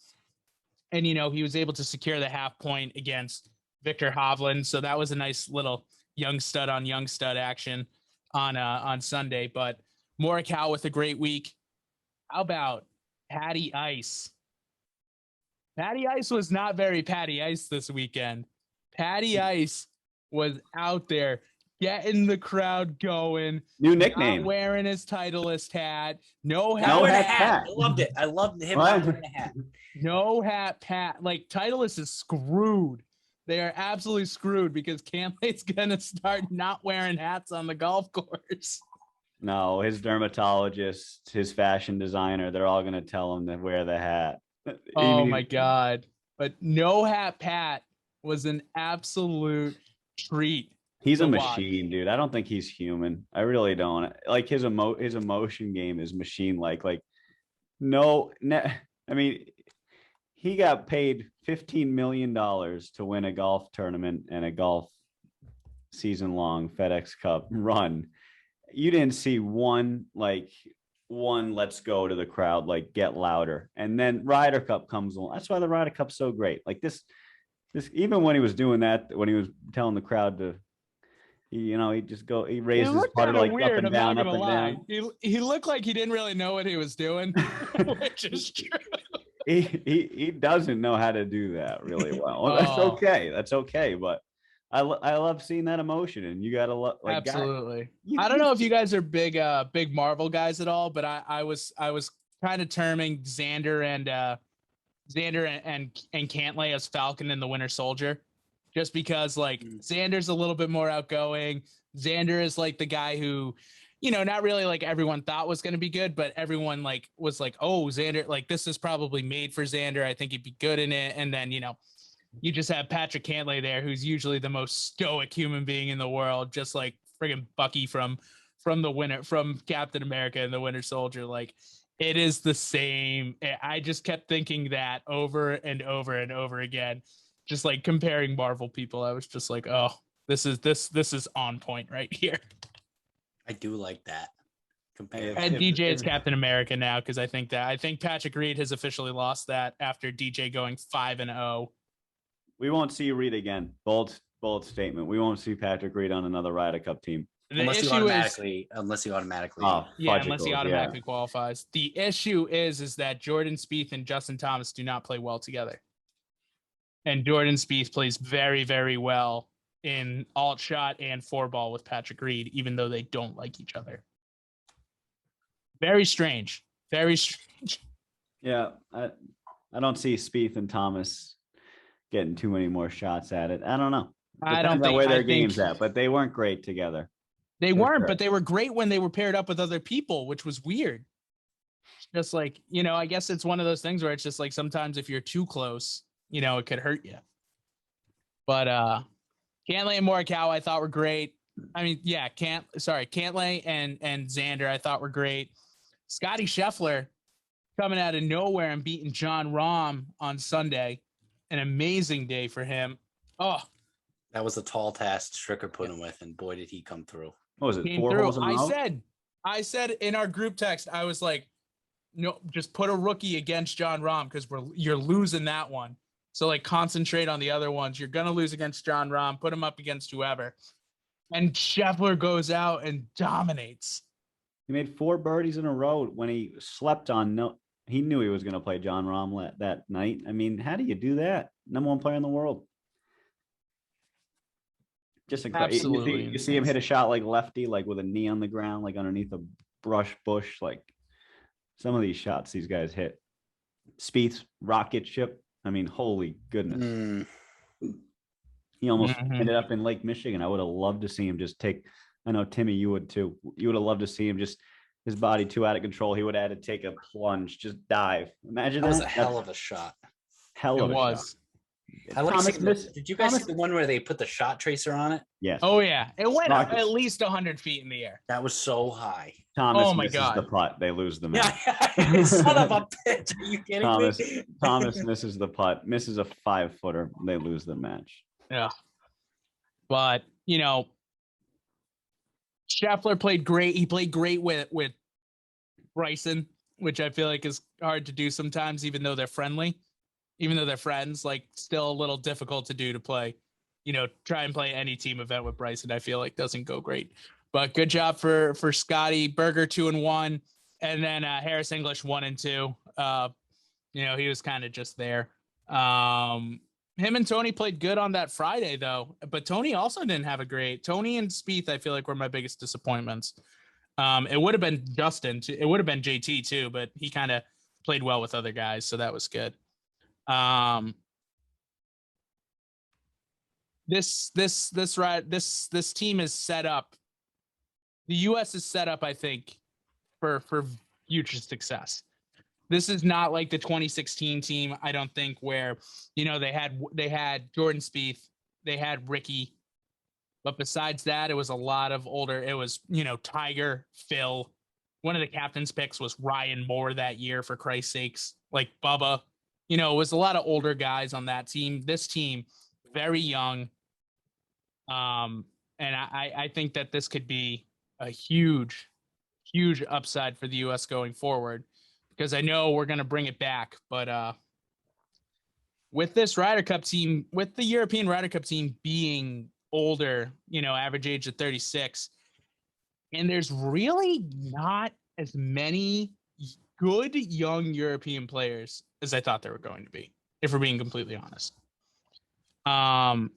And he was able to secure the half point against Victor Hovland. So that was a nice little young stud on young stud action on Sunday. But Morikawa with a great week. How about Patty Ice? Patty Ice was not very Patty Ice this weekend. Patty Ice was out there getting the crowd going. New nickname. Not wearing his Titleist hat. No hat. I loved it. I loved him not wearing a hat. No hat, Pat. Like, Titleist is screwed. They are absolutely screwed because Cantley's going to start not wearing hats on the golf course. No, his dermatologist, his fashion designer, they're all going to tell him to wear the hat. Oh, my God. But no hat, Pat was an absolute treat. He's a machine, dude. I don't think he's human. I really don't. Like, his emotion game is machine-like. I mean, he got paid $15 million to win a golf tournament and a golf season-long FedEx Cup run. You didn't see one let's go to the crowd, like, get louder. And then Ryder Cup comes along. That's why the Ryder Cup's so great. Like, this even when he was doing that, when he was telling the crowd to, he raised his putter like weird, up and down, up and down. He looked like he didn't really know what he was doing, which is true. He doesn't know how to do that really well. That's okay. But I love seeing that emotion, and you gotta love. Absolutely. I don't know if you guys are big Marvel guys at all, but I was kind of terming Xander and Cantlay as Falcon and the Winter Soldier, just because Xander's a little bit more outgoing. Xander is like the guy who, not really like everyone thought was going to be good, but everyone was like, oh, Xander, this is probably made for Xander. I think he'd be good in it. And then, you just have Patrick Cantlay there, who's usually the most stoic human being in the world, just like friggin' Bucky from Captain America and the Winter Soldier. It is the same. I just kept thinking that over and over and over again, just comparing Marvel people. I was just like, oh, this is on point right here. I do like that. And DJ is Captain America now, because I think Patrick Reed has officially lost that after DJ going 5-0. We won't see Reed again. Bold Bold statement. We won't see Patrick Reed on another Ryder Cup team. Unless he automatically unless he automatically qualifies. The issue is that Jordan Spieth and Justin Thomas do not play well together. And Jordan Spieth plays very, very well in alt shot and 4-ball with Patrick Reed, even though they don't like each other. Very strange. Very strange. Yeah, I don't see Spieth and Thomas getting too many more shots at it. I don't know. Depends I don't think where their game's at, but they weren't great together. They weren't, but they were great when they were paired up with other people, which was weird. Just like, I guess it's one of those things where it's just like sometimes if you're too close, it could hurt you. But Cantlay and Morikawa I thought were great. I mean, yeah, Cantlay and Xander I thought were great. Scotty Scheffler coming out of nowhere and beating Jon Rahm on Sunday. An amazing day for him. Oh, that was a tall task Stricker put him with, and boy, did he come through. What was it? 4 holes in a row? I said in our group text, I was like, no, just put a rookie against Jon Rahm because you're losing that one. So like concentrate on the other ones. You're gonna lose against Jon Rahm. Put him up against whoever. And Scheffler goes out and dominates. He made 4 birdies in a row when he slept on. He knew he was going to play Jon Rahm that night. I mean, how do you do that? Number 1 player in the world. Just incredible. Absolutely. You see him hit a shot like lefty, like with a knee on the ground, like underneath a brush bush. Like some of these shots these guys hit. Spieth's rocket ship. I mean, holy goodness. He almost ended up in Lake Michigan. I would have loved to see him just take. I know, Timmy, you would too. You would have loved to see him just his body too out of control. He would have had to take a plunge, just dive. Imagine that. Was a hell of a shot. Hell of a shot. Did you guys see the one where they put the shot tracer on it? Yes. Oh yeah, it went up at least 100 feet in the air. That was so high. Thomas misses the putt. They lose the match. Yeah, son of a bitch. Are you kidding me? Thomas misses the putt, misses a 5-footer. They lose the match. Yeah. But, Scheffler played great. He played great with Bryson, which I feel like is hard to do sometimes, even though they're friendly, even though they're friends, like still a little difficult to do to play, try and play any team event with Bryson. I feel like doesn't go great, but good job for Scotty. Berger 2-1. And then Harris English 1-2. He was kind of just there. Him and Tony played good on that Friday, though. But Tony also didn't have a great. Tony and Spieth, I feel like, were my biggest disappointments. It would have been Justin. It would have been JT too, but he kind of played well with other guys, so that was good. This team is set up. The U.S. is set up, I think, for future success. This is not like the 2016 team, I don't think, where, they had Jordan Spieth, they had Ricky. But besides that, it was a lot of older. It was, Tiger, Phil. One of the captain's picks was Ryan Moore that year, for Christ's sakes. Like Bubba. It was a lot of older guys on that team. This team, very young. And I think that this could be a huge, huge upside for the U.S. going forward. Because I know we're going to bring it back. But with this Ryder Cup team, with the European Ryder Cup team being older, average age of 36, and there's really not as many good young European players as I thought there were going to be, if we're being completely honest. How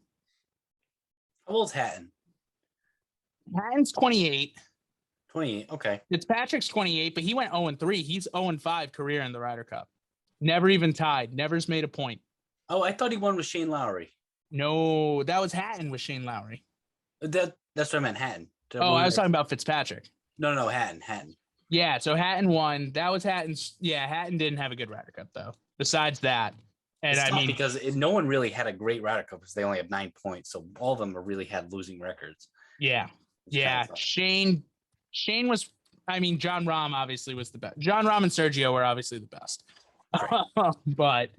old's Hatton? Hatton's 28. 28, okay. Fitzpatrick's 28, but he went 0-3. He's 0-5 career in the Ryder Cup. Never even tied. Never's made a point. Oh, I thought he won with Shane Lowry. No, that was Hatton with Shane Lowry. That's what I meant, Hatton. I was talking about Fitzpatrick. No, Hatton. Yeah, so Hatton won. That was Hatton's. Yeah, Hatton didn't have a good Ryder Cup, though. Besides that. And it's tough because no one really had a great Ryder Cup because they only have 9 points. So all of them really had losing records. Yeah. Shane was, Jon Rahm obviously was the best. Jon Rahm and Sergio were obviously the best. Right. But,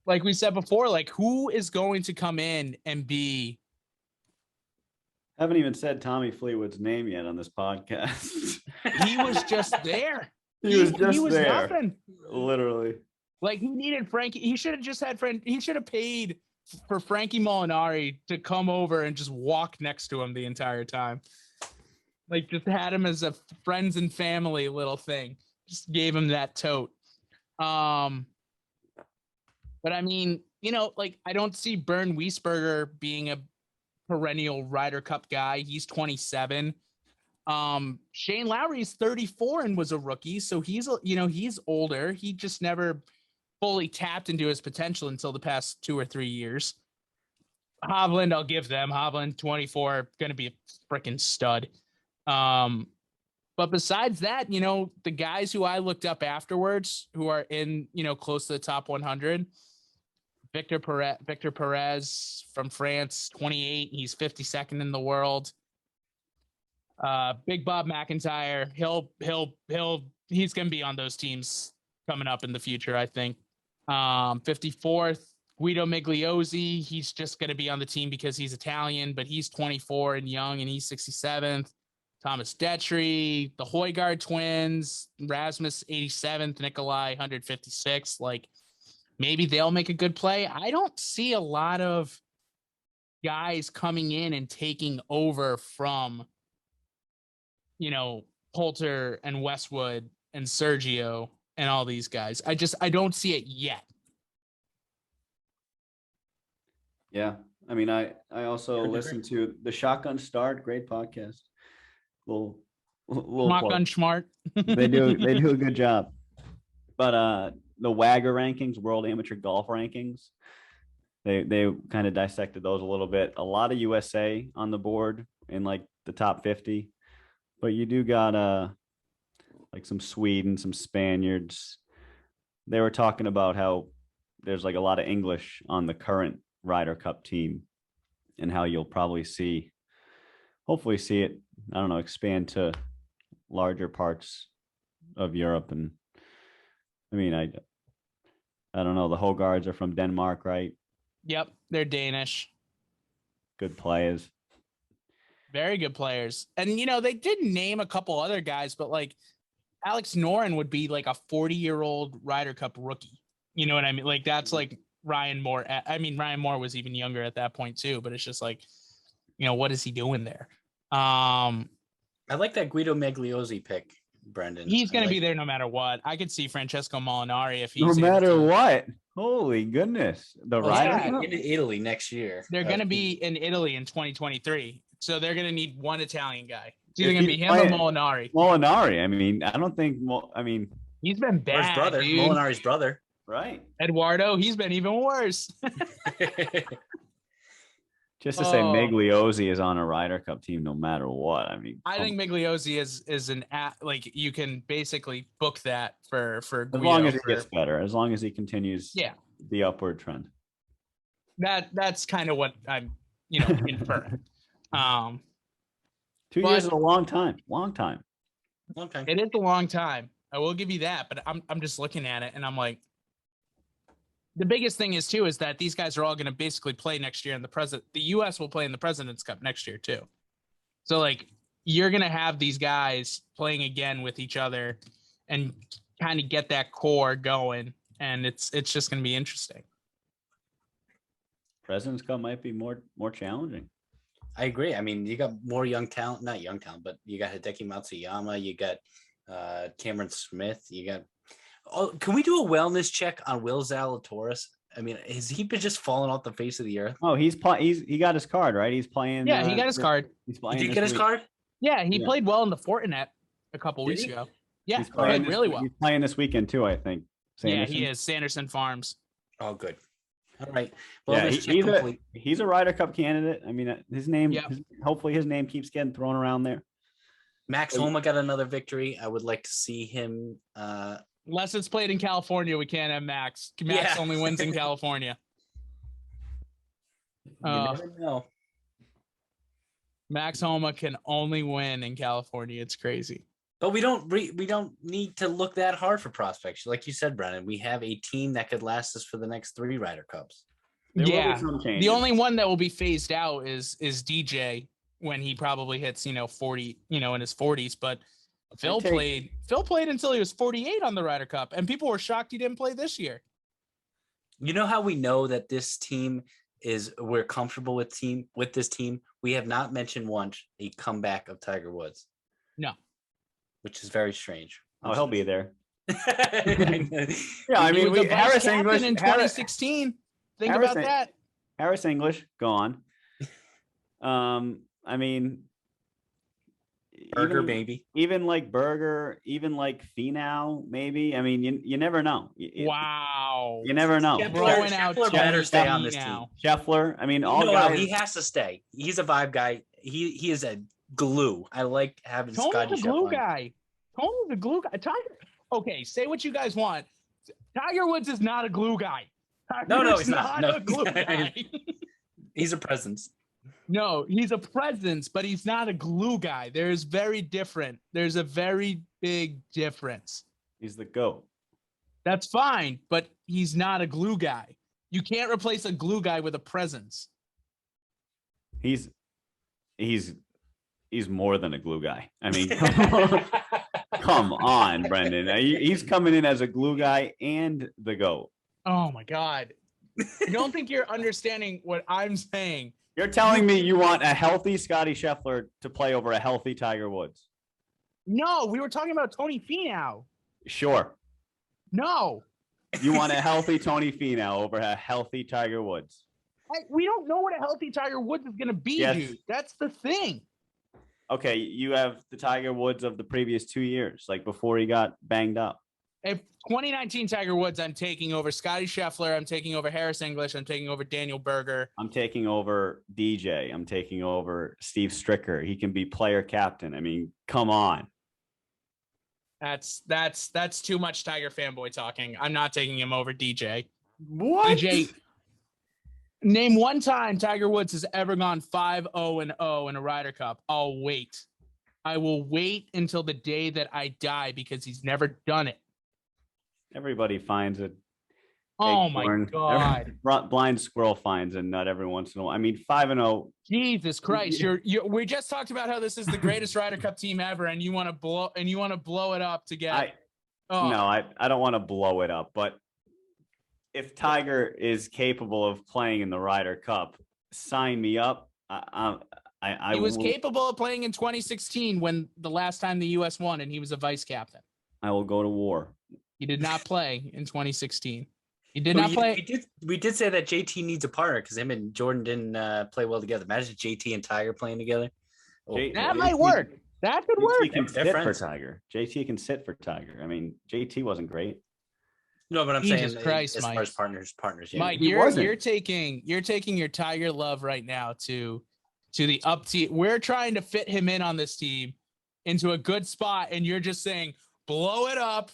like we said before, like who is going to come in and be. Haven't even said Tommy Fleetwood's name yet on this podcast. He was just there. He was there. Nothing. Literally. Like he needed Frankie. He should have just had Frank. He should have paid for Frankie Molinari to come over and just walk next to him the entire time. Like, just had him as a friends and family little thing. Just gave him that tote. But I mean, like, I don't see Bernd Wiesberger being a perennial Ryder Cup guy. He's 27. Shane Lowry's 34 and was a rookie, so he's older. He just never fully tapped into his potential until the past 2 or 3 years. Hovland, I'll give them. Hovland, 24, going to be a freaking stud. But besides that, the guys who I looked up afterwards who are in, close to the top 100, Victor Perez from France, 28. He's 52nd in the world. Big Bob McIntyre, he's going to be on those teams coming up in the future, I think. 54th, Guido Migliozzi. He's just going to be on the team because he's Italian, but he's 24 and young, and he's 67th. Thomas Detry, the Højgaard twins, Rasmus 87th, Nikolai 156. Like, maybe they'll make a good play. I don't see a lot of guys coming in and taking over from, Poulter and Westwood and Sergio and all these guys. I don't see it yet. Yeah. I mean, I also listened to the Shotgun Start, great podcast. Little Shotgun Smart. They do a good job. But the WAGR rankings, World Amateur Golf Rankings, they kind of dissected those a little bit. A lot of USA on the board in like the top 50, but you do got like some Sweden, some Spaniards. They were talking about how there's like a lot of English on the current Ryder Cup team, and how you'll probably hopefully see it, I don't know, expand to larger parts of Europe. And I mean, I don't know, the Højgaards are from Denmark, right? Yep, they're Danish. Good players. Very good players. And, they did name a couple other guys, but like Alex Noren would be like a 40-year-old Ryder Cup rookie. You know what I mean? Like, that's like Ryan Moore. I mean, Ryan Moore was even younger at that point too, but it's just like, what is he doing there? I like that Guido Migliozzi pick, Brendan. He's going to be there no matter what. I could see Francesco Molinari if he's no matter what. Holy goodness. Ryder Cup? In Italy next year. They're going to be in Italy in 2023. So they're going to need one Italian guy. It's either going to be him or Molinari. Molinari. I mean, I don't think, he's been bad. His brother, dude. Molinari's brother. Right. Eduardo, he's been even worse. Just to say Migliozzi is on a Ryder Cup team no matter what. I mean, I think Migliozzi is an like, you can basically book that for as long as he gets better, as long as he continues the upward trend. That's kind of what I'm inferring. 2 years is a long time. It is a long time. I will give you that, but I'm just looking at it and I'm like, the biggest thing is that these guys are all going to basically play next year in the U.S. will play in the President's Cup next year too. So like, you're going to have these guys playing again with each other and kind of get that core going. And it's just going to be interesting. President's Cup might be more challenging. I agree. I mean, you got more young talent, not young talent, but you got Hideki Matsuyama, you got Cameron Smith, you got. Oh, can we do a wellness check on Will Zalatoris? I mean, has he been just falling off the face of the earth? Oh, he got his card, right? He's playing. Yeah, he got his card. He's playing. Did he get his card? Yeah, he played well in the Fortinet a couple weeks ago. Yeah, he played really well. He's playing this weekend too, I think. Sanderson. Yeah, he is. Sanderson Farms. Oh, good. All right. Well, he's a Ryder Cup candidate. I mean, his name. Hopefully, his name keeps getting thrown around there. Max Homa got another victory. I would like to see him. Unless it's played in California, we can't have Max. Max only wins in California. You never know. Max Homa can only win in California. It's crazy. But we don't need to look that hard for prospects. Like you said, Brennan, we have a team that could last us for the next 3 Ryder Cups. The only one that will be phased out is DJ when he probably hits 40 in his 40s. But Phil played until he was 48 on the Ryder Cup, and people were shocked he didn't play this year. You know how we know that this team is we're comfortable with this team. We have not mentioned once a comeback of Tiger Woods. No. Which is very strange. Oh, he'll be there. Yeah, I mean, Harris English in 2016. Think about that. Harris English gone. I mean, Berger, maybe. Even like Berger, even like Finau, maybe. I mean, you never know. Wow. You never know. Scheffler better stay on this team. Scheffler. I mean, guys. He has to stay. He's a vibe guy. He is a glue. I like having Tony's a glue guy. Tony's a glue guy. Tiger. Okay, say what you guys want. Tiger Woods is not a glue guy. No, he's not. A glue guy. He's a presence. No, he's a presence, but he's not a glue guy. There's a very big difference. He's the GOAT. That's fine, but he's not a glue guy. You can't replace a glue guy with a presence. He's more than a glue guy. I mean, come on, Brendan. He's coming in as a glue guy and the GOAT. Oh my God. I don't think you're understanding what I'm saying. You're telling me you want a healthy Scottie Scheffler to play over a healthy Tiger Woods? No, we were talking about Tony Finau. Sure. No. You want a healthy Tony Finau over a healthy Tiger Woods? We don't know what a healthy Tiger Woods is going to be, dude. That's the thing. Okay, you have the Tiger Woods of the previous 2 years, like before he got banged up. If 2019 Tiger Woods, I'm taking over Scottie Scheffler. I'm taking over Harris English. I'm taking over Daniel Berger. I'm taking over DJ. I'm taking over Steve Stricker. He can be player captain. I mean, come on. That's too much Tiger fanboy talking. I'm not taking him over DJ. What? DJ, name one time Tiger Woods has ever gone 5-0-0 in a Ryder Cup. I'll wait. I will wait until the day that I die because he's never done it. Everybody finds it. Oh my God! Blind squirrel finds a nut every once in a while. I mean, 5-0. Jesus Christ! We just talked about how this is the greatest Ryder Cup team ever, and you want to blow it up to get. No, I don't want to blow it up, but if Tiger is capable of playing in the Ryder Cup, sign me up. He was capable of playing in 2016 when the last time the U.S. won, and he was a vice captain. I will go to war. He did not play in 2016. He did not play. We did say that JT needs a partner because him and Jordan didn't play well together. Imagine JT and Tiger playing together. That might work. That could work. JT can sit for Tiger. JT can sit for Tiger. I mean, JT wasn't great. No, but I'm Jesus saying Christ, as Mike. far as partners. Yeah. Mike, you're taking your Tiger love right now to the up team. We're trying to fit him in on this team into a good spot, and you're just saying blow it up.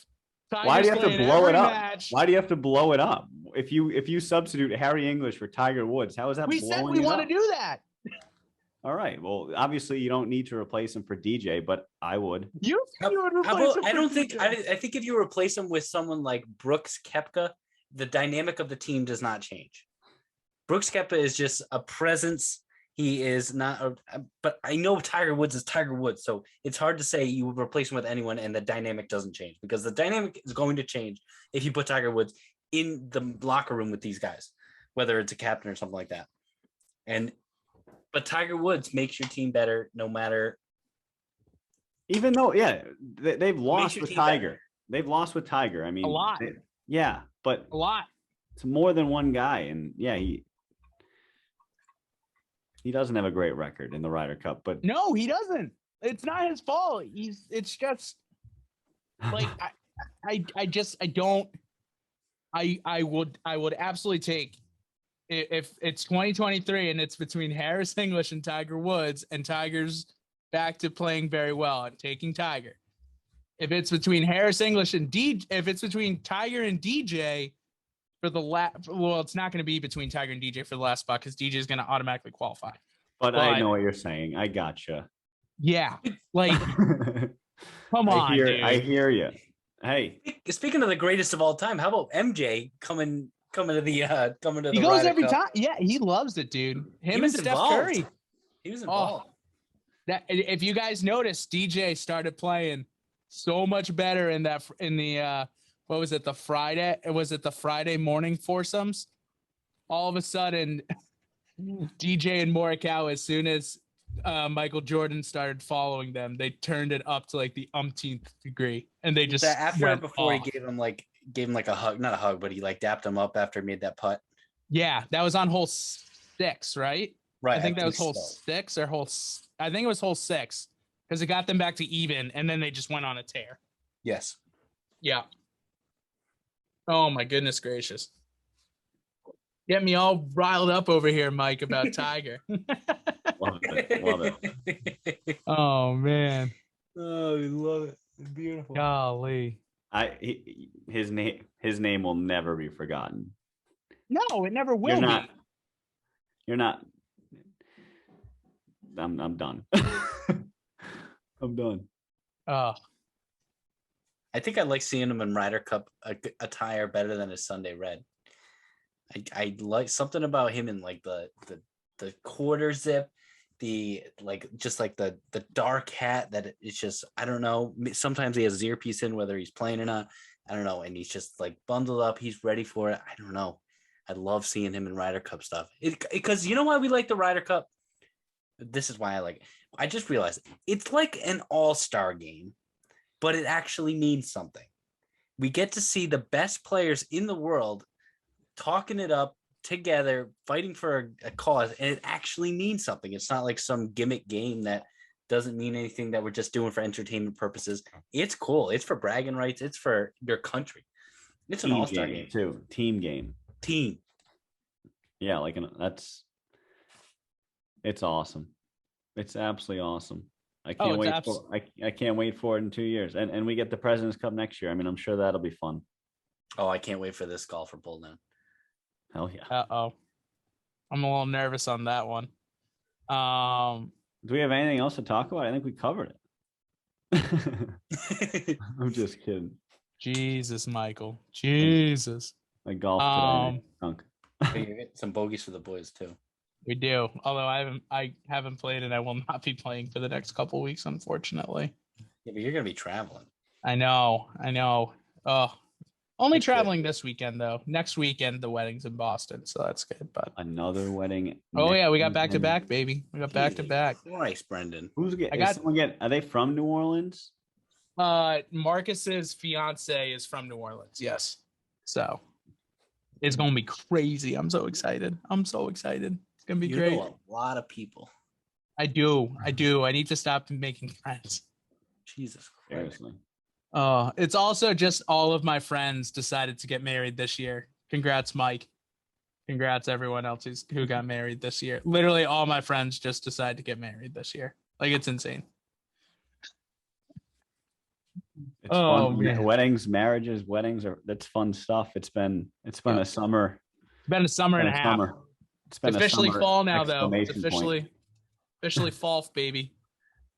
Tiger's Why do you have to blow it up? Match. Why do you have to blow it up? If you substitute Harry English for Tiger Woods, how is that? We said we want to do that. All right. Well, obviously you don't need to replace him for DJ, but I would. You would replace him. I think if you replace him with someone like Brooks Koepka, the dynamic of the team does not change. Brooks Koepka is just a presence. He is not, but I know Tiger Woods is Tiger Woods, so it's hard to say you would replace him with anyone and the dynamic doesn't change because the dynamic is going to change if you put Tiger Woods in the locker room with these guys, whether it's a captain or something like that. But Tiger Woods makes your team better no matter. Even though, they've lost with Tiger. Better. They've lost with Tiger. I mean, a lot. But a lot. It's more than one guy, and he doesn't have a great record in the Ryder Cup, but no, he doesn't. It's not his fault. It's just like I would absolutely take if it's 2023 and it's between Harris English and Tiger Woods and Tiger's back to playing very well. I'm taking Tiger. If it's between Harris English and if it's between Tiger and DJ for the it's not going to be between Tiger and DJ for the last spot because DJ is going to automatically qualify. But I know what you're saying. I gotcha. Yeah, like come on, dude. I hear you. Hey, speaking of the greatest of all time, how about MJ coming to the He goes Ryder every Cup? time. Yeah, he loves it, dude. Him and Steph Curry. He was involved. That if you guys noticed, DJ started playing so much better in the what was it, the Friday? Was it the Friday morning foursomes? All of a sudden, DJ and Morikawa, as soon as Michael Jordan started following them, they turned it up to like the umpteenth degree, and they just before off. He gave him like a hug, not a hug, but he like dapped him up after he made that putt. Yeah, that was on hole 6, right? Right. I think that was hole 6 or I think it was hole 6 because it got them back to even, and then they just went on a tear. Yes. Yeah. Oh my goodness gracious. Get me all riled up over here, Mike, about Tiger. Love it. Oh man. Oh, we love it. It's beautiful. Golly. His name will never be forgotten. No, it never will be. You're not. I'm done. I'm done. Oh. I think I like seeing him in Ryder Cup attire better than his Sunday red. I like something about him in like the quarter zip, the like just like the dark hat that it's just, I don't know. Sometimes he has his earpiece in whether he's playing or not. I don't know, and he's just like bundled up. He's ready for it. I don't know. I love seeing him in Ryder Cup stuff. Because you know why we like the Ryder Cup? This is why I like it. I just realized it's like an all-star game, but it actually means something. We get to see the best players in the world talking it up together, fighting for a cause, and it actually means something. It's not like some gimmick game that doesn't mean anything that we're just doing for entertainment purposes. It's cool. It's for bragging rights. It's for your country. It's an all-star game too. Team game. Team. Yeah, it's awesome. It's absolutely awesome. I can't wait for it in 2 years. And we get the President's Cup next year. I mean, I'm sure that'll be fun. Oh, I can't wait for this golfer pull down. Hell yeah. Uh-oh. I'm a little nervous on that one. Do we have anything else to talk about? I think we covered it. I'm just kidding. Jesus, Michael. Jesus. My golf today. Stunk. You get some bogeys for the boys too. We do. Although I haven't played and I will not be playing for the next couple of weeks, unfortunately. Yeah, but you're gonna be traveling. I know. Only traveling this weekend though. Next weekend the wedding's in Boston, so that's good. But another wedding. Oh yeah, we got back to back, baby. We got back to back. Christ, Brendan. Are they from New Orleans? Marcus's fiance is from New Orleans. Yes. So it's gonna be crazy. I'm so excited. It's gonna be great. Know a lot of people. I do. I need to stop making friends. Jesus Christ. Seriously. It's also just all of my friends decided to get married this year. Congrats, Mike. Congrats, everyone else who got married this year. Literally all my friends just decided to get married this year. Like, it's insane. It's fun. Man. Marriages, that's fun stuff. It's been a summer. It's been a summer and a half. It's been officially a fall now, though. It's officially fall, baby.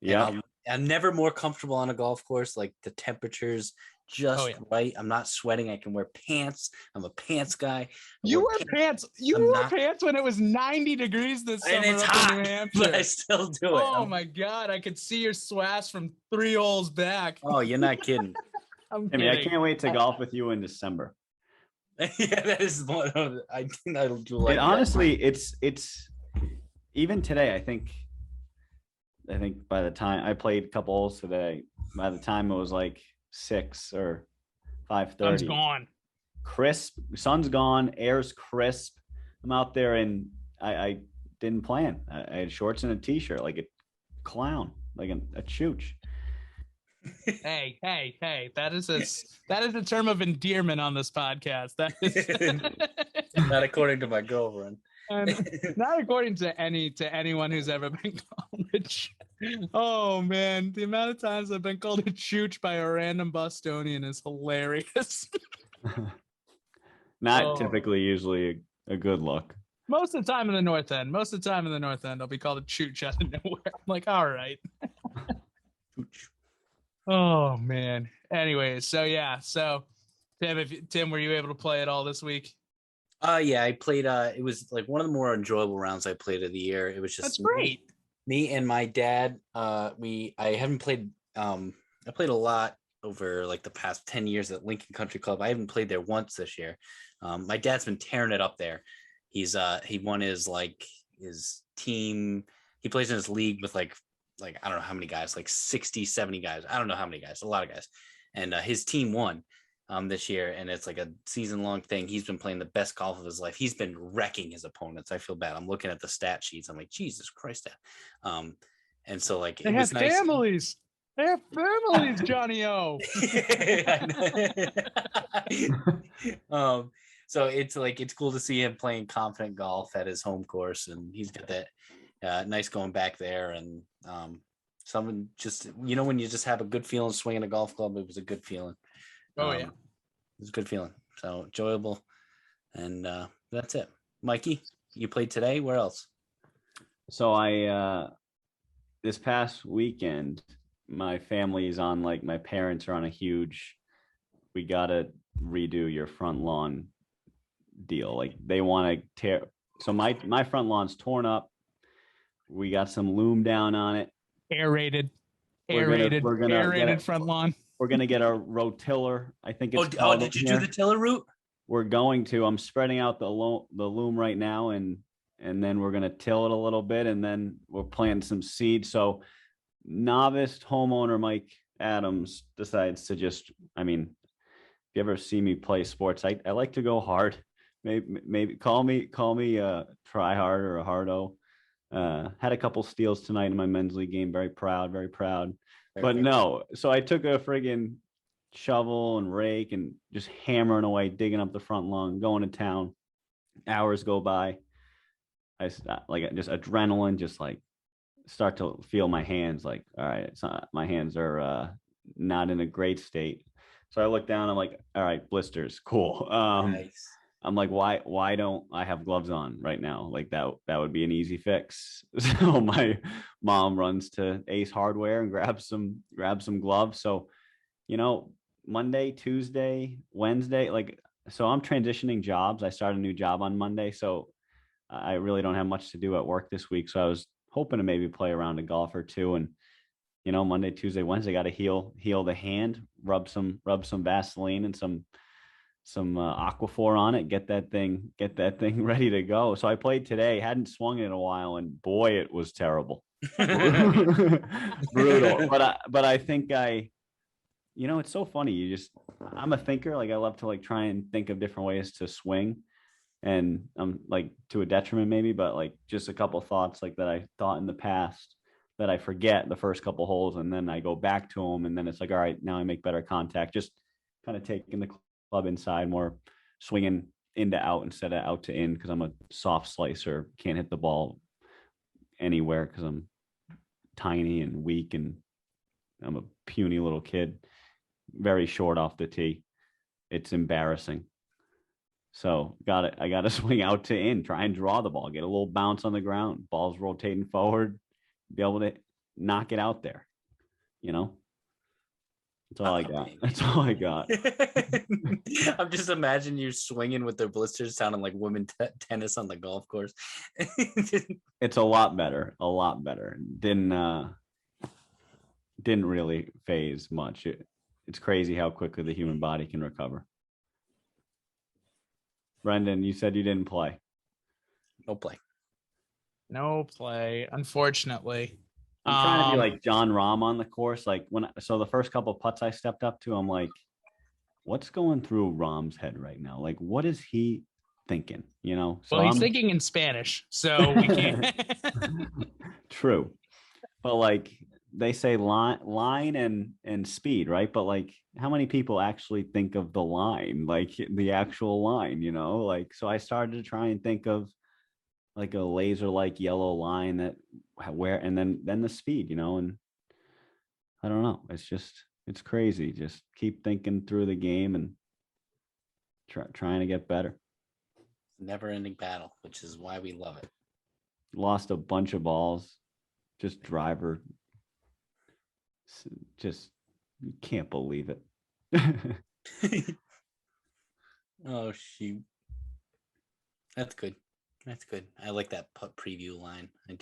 Yeah. I'm never more comfortable on a golf course. Like the temperature's just right. I'm not sweating. I can wear pants. I'm a pants guy. You wore pants. You wore pants when it was 90 degrees this summer. And it's hot, but I still do it. Oh my God. I could see your swash from 3 holes back. Oh, you're not kidding. I can't wait to golf with you in December. Yeah, that is one of the, I think I'll do like honestly, it's even today, I think by the time I played a couple holes today, by the time it was like 6 or 5:30, sun's gone. Crisp, sun's gone, air's crisp. I'm out there and I didn't plan. I had shorts and a t-shirt, like a clown, like a chooch. Hey, that is a term of endearment on this podcast. That is not according to my girlfriend. Not according to anyone who's ever been called a Oh man, the amount of times I've been called a chooch by a random Bostonian is hilarious. Not typically usually a good look. Most of the time in the North End. I'll be called a chooch out of nowhere. I'm like, all right. Oh man. Anyways, so Tim, were you able to play at all this week? Yeah, I played. It was like one of the more enjoyable rounds I played of the year. It was just that's great. Me and my dad. I haven't played. I played a lot over like the past 10 years at Lincoln Country Club. I haven't played there once this year. My dad's been tearing it up there. He won his like his team. He plays in his league with like I don't know how many guys, like 60, 70 guys. I don't know how many guys, a lot of guys. And his team won this year, and it's like a season-long thing. He's been playing the best golf of his life. He's been wrecking his opponents. I feel bad. I'm looking at the stat sheets. I'm like, Jesus Christ. And so like they have nice. Families. They have families, Johnny O. So it's cool to see him playing confident golf at his home course, and he's got that nice going back there. And someone just, when you just have a good feeling swinging a golf club, it was a good feeling. Yeah, it was a good feeling. So enjoyable, and that's it. Mikey, you played today. Where else? So I this past weekend, my family is on, like, my parents are on a huge, we gotta redo your front lawn deal. Like, they want to tear. So my front lawn's torn up. We got some loom down on it. Aerated front lawn. We're gonna get a rotiller. I think it's. Oh, did you do the tiller route? We're going to. I'm spreading out the loom right now, and then we're gonna till it a little bit, and then we're planting some seed. So, novice homeowner Mike Adams decides to just. I mean, if you ever see me play sports, I like to go hard. Maybe call me a try hard or a hardo. Had a couple steals tonight in my men's league game. Very proud. But no, so I took a friggin' shovel and rake and just hammering away, digging up the front lawn, going to town. Hours go by. I like just adrenaline, just like start to feel my hands. Like, all right, my hands are not in a great state. So I look down. I'm like, all right, blisters, cool. Nice. I'm like, why don't I have gloves on right now? Like that would be an easy fix. So my mom runs to Ace Hardware and grabs some gloves. So, Monday, Tuesday, Wednesday, so I'm transitioning jobs. I started a new job on Monday. So I really don't have much to do at work this week. So I was hoping to maybe play around a golf or two. And, Monday, Tuesday, Wednesday, got to heal the hand, rub some Vaseline and some Aquaphor on it, get that thing ready to go. So I played today, hadn't swung it in a while, and boy, it was terrible. Brutal. But I think it's so funny. I'm a thinker. Like, I love to try and think of different ways to swing, and I'm to a detriment maybe, but just a couple thoughts that I thought in the past that I forget the first couple holes, and then I go back to them, and then it's all right, now I make better contact. Just kind of taking the club inside, more swinging in to out instead of out to in, because I'm a soft slicer, can't hit the ball anywhere because I'm tiny and weak, and I'm a puny little kid, very short off the tee. It's embarrassing. So I got to swing out to in, try and draw the ball, get a little bounce on the ground, ball's rotating forward, be able to knock it out there. That's all I got. That's all I got. I'm just imagining you swinging with their blisters, sounding like women tennis on the golf course. It's a lot better. Didn't really phase much. It's crazy how quickly the human body can recover. Brendan, you said you didn't play. No play, unfortunately. I'm trying to be like John Rahm on the course. So the first couple of putts I stepped up to, I'm like, what's going through Rahm's head right now? Like, what is he thinking? So he's thinking in Spanish, so we can't. True. But they say line and speed, right? But how many people actually think of the line, the actual line, so I started to try and think of a laser yellow line and then the speed, and I don't know. It's crazy. Just keep thinking through the game and trying to get better. Never ending battle, which is why we love it. Lost a bunch of balls, just driver. Just, you can't believe it. Oh, shoot. That's good. I like that putt preview line. I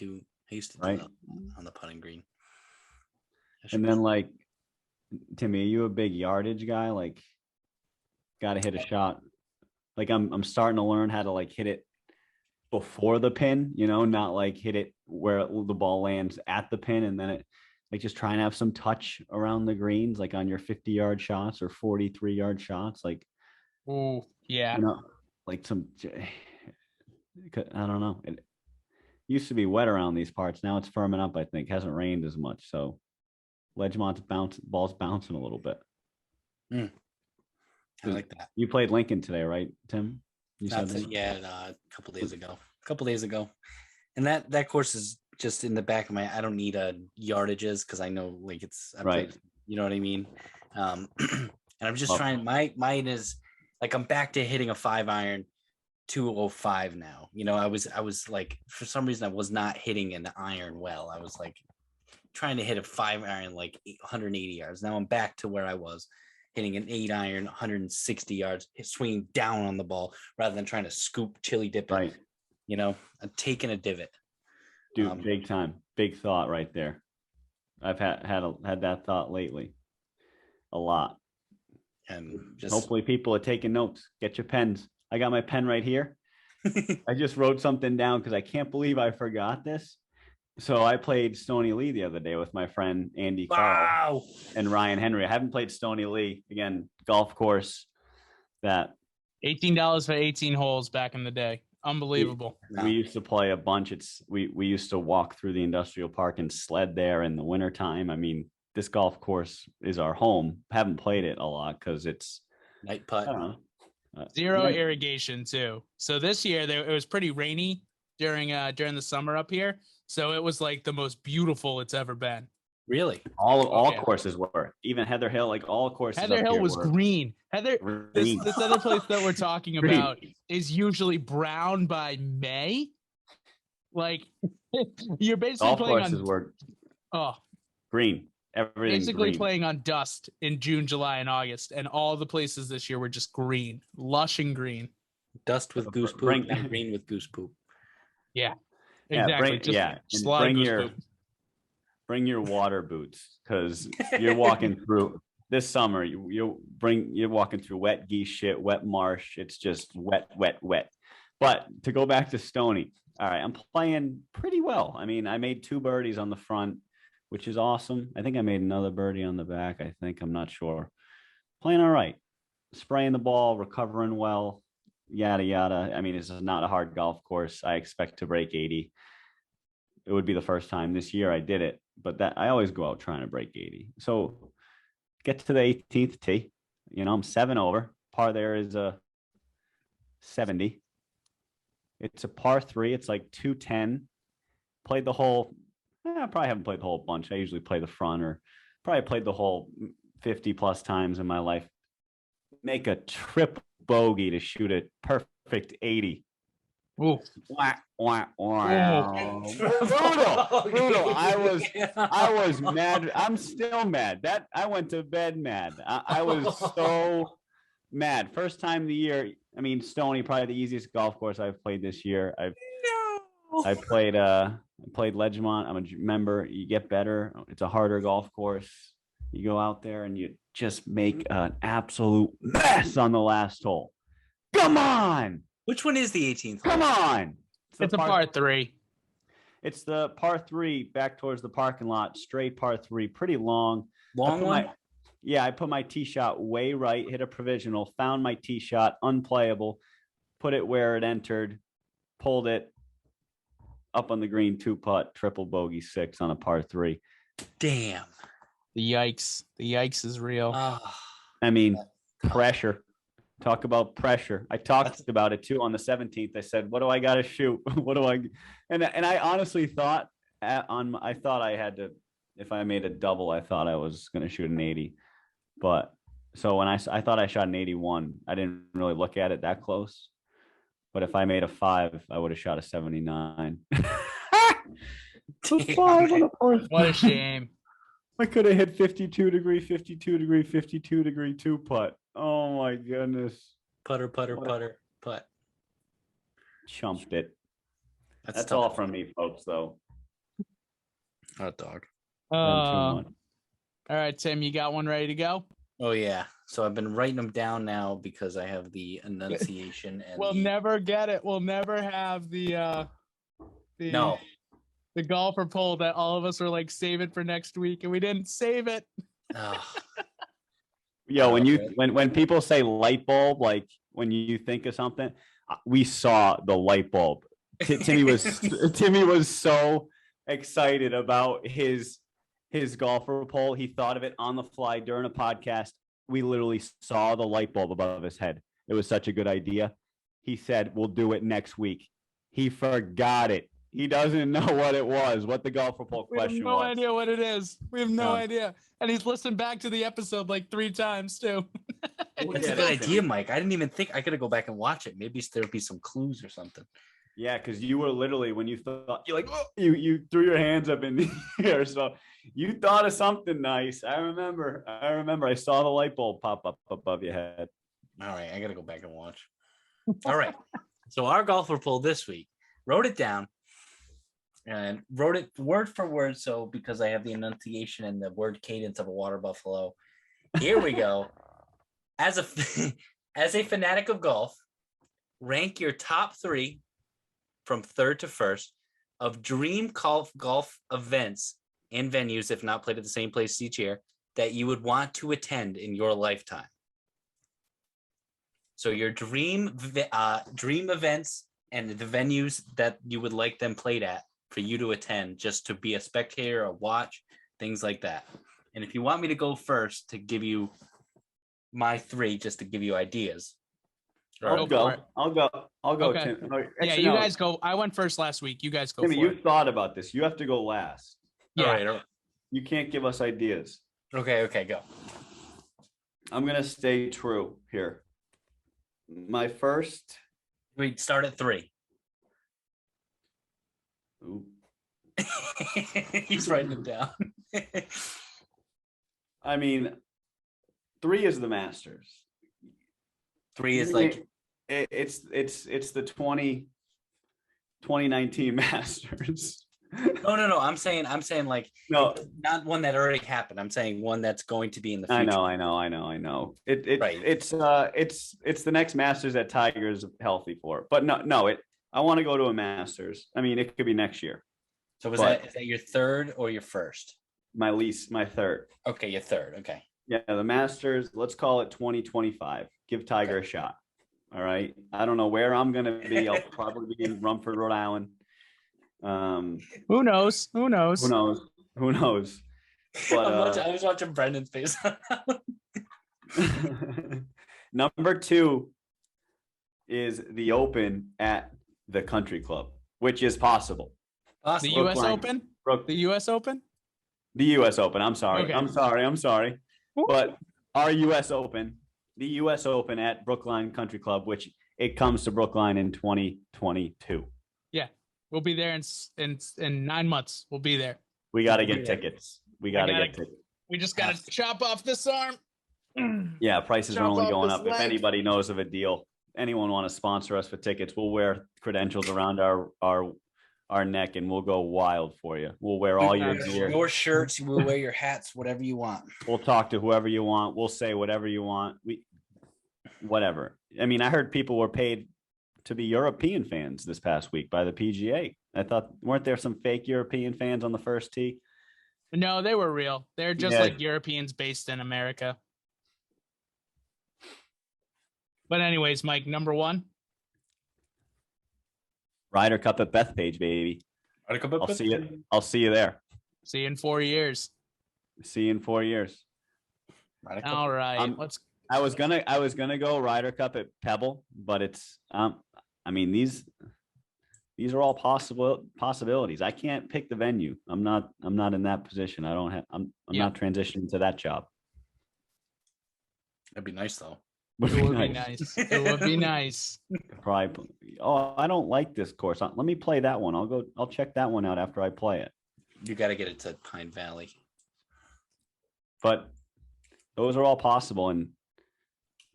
used to do that on the putting green. And then Timmy, are you a big yardage guy? Got to hit a shot. I'm starting to learn how to hit it before the pin, not like hit it where the ball lands at the pin and then it like just try and have some touch around the greens, like on your 50-yard shots or 43-yard shots. Like, oh, yeah. Like I don't know. It used to be wet around these parts. Now it's firming up, I think. Hasn't rained as much. So Ledgemont's ball's bouncing a little bit. I like that. You played Lincoln today, right, Tim? You said that? Yeah, a couple days ago. And that course is just in the back of my. I don't need yardages because I know like it's right. Played, you know what I mean. And I'm just trying. Mine is like I'm back to hitting a 5-iron 205 now. I was like for some reason I was not hitting an iron well. I was like trying to hit a 5-iron like 180 yards. Now I'm back to where I was hitting an 8-iron 160 yards, swinging down on the ball rather than trying to scoop chili dip it. Right. I'm taking a divot. Dude, big time. Big thought right there. I've had that thought lately a lot. And just hopefully people are taking notes. Get your pens. I got my pen right here. I just wrote something down because I can't believe I forgot this. So I played Stony Lee the other day with my friend Andy Carl and Ryan Henry. I haven't played Stony Lee. Again, golf course that $18 for 18 holes back in the day. Unbelievable. We used to play a bunch. We used to walk through the industrial park and sled there in the wintertime. I mean, this golf course is our home. Haven't played it a lot because it's night putt. I don't know. Zero irrigation too. So this year it was pretty rainy during the summer up here. So it was like the most beautiful it's ever been. Really? All courses were. Even Heather Hill, like all courses. Heather Hill was green. This other place that we're talking about is usually brown by May. Like you're basically playing on green. Everything basically green. Playing on dust in June, July, and August, and all the places this year were just green, lush and green. Dust with goose poop and green with goose poop. Yeah, exactly. Bring your water boots because you're walking through this summer. You're walking through wet geese shit, wet marsh. It's just wet. But to go back to Stony, all right, I'm playing pretty well. I mean, I made 2 birdies on the front, which is awesome. I think I made another birdie on the back. I'm not sure. Playing all right, spraying the ball, recovering well, yada yada. I mean, it's not a hard golf course. I expect to break 80. It would be the first time this year I did it, but that I always go out trying to break 80. So get to the 18th tee. I'm 7 over. Par there is a 70. It's a par 3. It's like 210. Played the whole. I probably haven't played the whole bunch. I usually play the front, or probably played the whole 50 plus times in my life. Make a triple bogey to shoot a perfect 80. Ooh. Wah, wah, wah. Brutal. I was mad. I'm still mad. That I went to bed mad. I was so mad. First time of the year. I mean, Stony, probably the easiest golf course I've played this year. I played Ledgemont. I'm a member. You get better. It's a harder golf course. You go out there and you just make an absolute mess on the last hole. Come on. Which one is the 18th? Come on. It's a par 3. It's the par 3 back towards the parking lot. Straight par 3. Pretty long. Long one? I put my tee shot way right, hit a provisional, found my tee shot, unplayable, put it where it entered, pulled it up on the green, 2-putt, triple bogey 6 on a par 3. Damn. The yikes is real. I mean, pressure. Talk about pressure. I talked about it too on the 17th. I said, what do I got to shoot? What do I, and I honestly thought I thought I had to, if I made a double, I thought I was going to shoot an 80. But so when I thought I shot an 81, I didn't really look at it that close. But if I made a 5, I would have shot a 79. What a shame. I could have hit 52 degree 2-putt. Oh my goodness. Putt. Chumped it. That's all from me, folks, though. Hot dog. All right, Tim, you got one ready to go? Oh yeah. So I've been writing them down now because I have the enunciation and We'll never get it. We'll never have the golfer poll that all of us were like, save it for next week, and we didn't save it. Oh. Yo, when people say light bulb, like when you think of something, we saw the light bulb. Timmy was so excited about his golfer poll. He thought of it on the fly during a podcast. We literally saw the light bulb above his head. It was such a good idea. He said, we'll do it next week. He forgot it. He doesn't know what it was, what the golfer poll question was. We have no idea what it is. We have no idea. And he's listened back to the episode like 3 times too. That's a good idea, Mike. I didn't even think I could go back and watch it. Maybe there'd be some clues or something. Yeah, because you were literally, when you thought, you're like, oh, you threw your hands up in the air. So you thought of something nice. I remember I saw the light bulb pop up above your head. All right, I got to go back and watch. All right. So our golfer poll this week, wrote it down and wrote it word for word. So because I have the enunciation and the word cadence of a water buffalo. Here we go. As a fanatic of golf, rank your top 3 from third to first of dream golf events and venues, if not played at the same place each year, that you would want to attend in your lifetime. So your dream events and the venues that you would like them played at for you to attend, just to be a spectator or watch, things like that. And if you want me to go first to give you my 3, just to give you ideas. I'll go. Okay. Tim. Yeah, you guys go. I went first last week. You guys go. Timmy, you thought about this. You have to go last. Yeah. All right. You can't give us ideas. Okay, go. I'm going to stay true here. My first. We start at 3. Ooh. He's writing it down. I mean, 3 is the Masters. 3 is like it's the 2019 Masters. No. I'm saying like no, not one that already happened. I'm saying one that's going to be in the future. I know. Right. It's the next Masters that Tiger's healthy for. But no, I want to go to a Masters. I mean, it could be next year. So is that your third or your first? My third. Okay, your third. Okay. Yeah, the Masters, let's call it 2025. Give Tiger a shot. All right. I don't know where I'm going to be. I'll probably be in Rumford, Rhode Island. Who knows? But, I was watching Brendan's face on that one. Number 2 is the Open at the Country Club, which is possible. The U.S. Open? The U.S. Open? The U.S. Open. I'm sorry. Okay. I'm sorry. But our U.S. Open, the U.S. Open at Brookline Country Club, which it comes to Brookline in 2022. Yeah, we'll be there in 9 months. We'll be there. We got to get tickets. We just got to chop off this arm. Yeah, prices are only going up. If anybody knows of a deal, anyone want to sponsor us for tickets, we'll wear credentials around our neck and we'll go wild for you. We'll wear all your gear. Your shirts, we'll wear your hats, whatever you want. We'll talk to whoever you want. We'll say whatever you want. Whatever. I mean, I heard people were paid to be European fans this past week by the PGA. I thought, weren't there some fake European fans on the first tee? No, they were real. They're just like Europeans based in America. But anyways, Mike, number 1. Ryder Cup at Bethpage, baby. I'll see you. I'll see you there. See you in 4 years. See you in 4 years. All right. I was gonna go Ryder Cup at Pebble, but it's I mean these are all possibilities. I can't pick the venue. I'm not in that position. I'm not transitioning to that job. That'd be nice though. It would be nice. It would be nice. Probably. Oh, I don't like this course. Let me play that one. I'll check that one out after I play it. You got to get it to Pine Valley. But those are all possible. And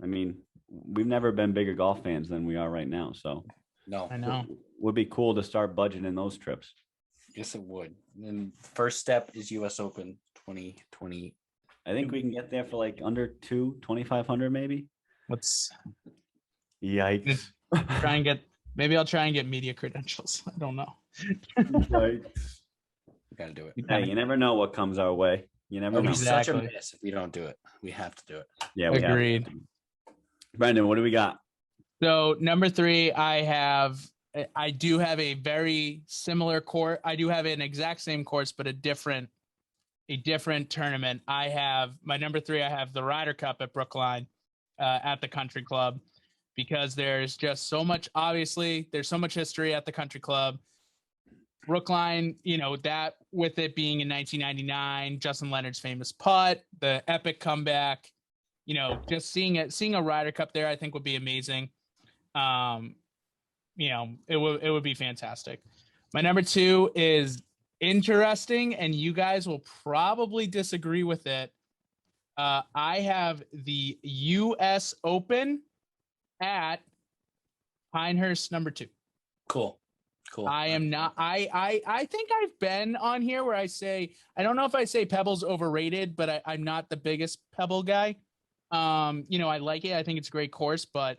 I mean, we've never been bigger golf fans than we are right now. So no, I know. It would be cool to start budgeting those trips. Yes, it would. And first step is U.S. Open 2020. I think we can get there for like under 2,500 maybe. Let's Yikes. try and get. Maybe I'll try and get media credentials. I don't know. Yikes. We gotta do it. Hey, you never know what comes our way. You never It'll know. be such a Exactly. miss if we don't do it. We have to do it. Yeah, we Agreed. have. Brendan, what do we got? So number 3, I do have a very similar course. I do have an exact same course, but a different tournament. I have my number 3. I have the Ryder Cup at Brookline at the Country Club, because there's just so much. Obviously, there's so much history at the Country Club. Brookline, that with it being in 1999, Justin Leonard's famous putt, the epic comeback, just seeing a Ryder Cup there, I think would be amazing. It would be fantastic. My number 2 is interesting, and you guys will probably disagree with it. I have the U.S. Open at Pinehurst, number 2. Cool. I am not. I think I've been on here where I say, I don't know if I say Pebble's overrated, but I'm not the biggest Pebble guy. I like it. I think it's a great course, but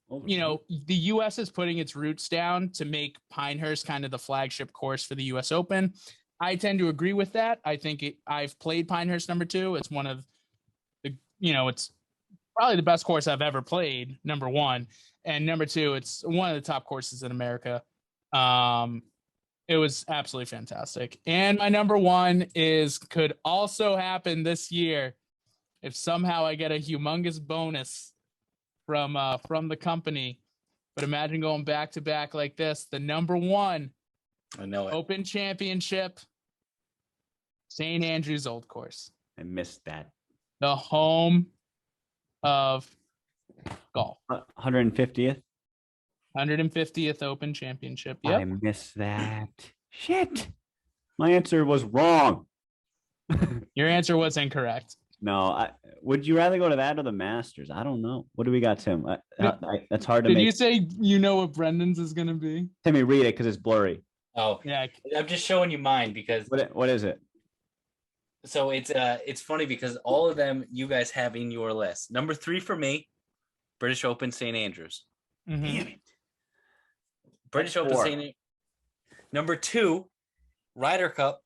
the U.S. is putting its roots down to make Pinehurst kind of the flagship course for the U.S. Open. I tend to agree with that. I think I've played Pinehurst number 2. It's one of the, it's probably the best course I've ever played, number 1. And number 2, it's one of the top courses in America. It was absolutely fantastic. And my number 1 could also happen this year if somehow I get a humongous bonus from the company. But imagine going back to back like this. The number 1 I know it. Open Championship, St. Andrews Old Course. I missed that. The home of golf. 150th. 150th Open Championship. Yep. I missed that. Shit. My answer was wrong. Your answer was incorrect. No, would you rather go to that or the Masters? I don't know. What do we got, Tim? That's hard to Did make. you say what Brendan's is going to be? Timmy, read it because it's blurry. Oh, Yeah. I'm just showing you mine because What is it? so it's funny because all of them you guys have in your list. Number 3 for me, British Open St. Andrews. Mm-hmm. Damn it. British Open St. Andrews. Number 2, Ryder Cup.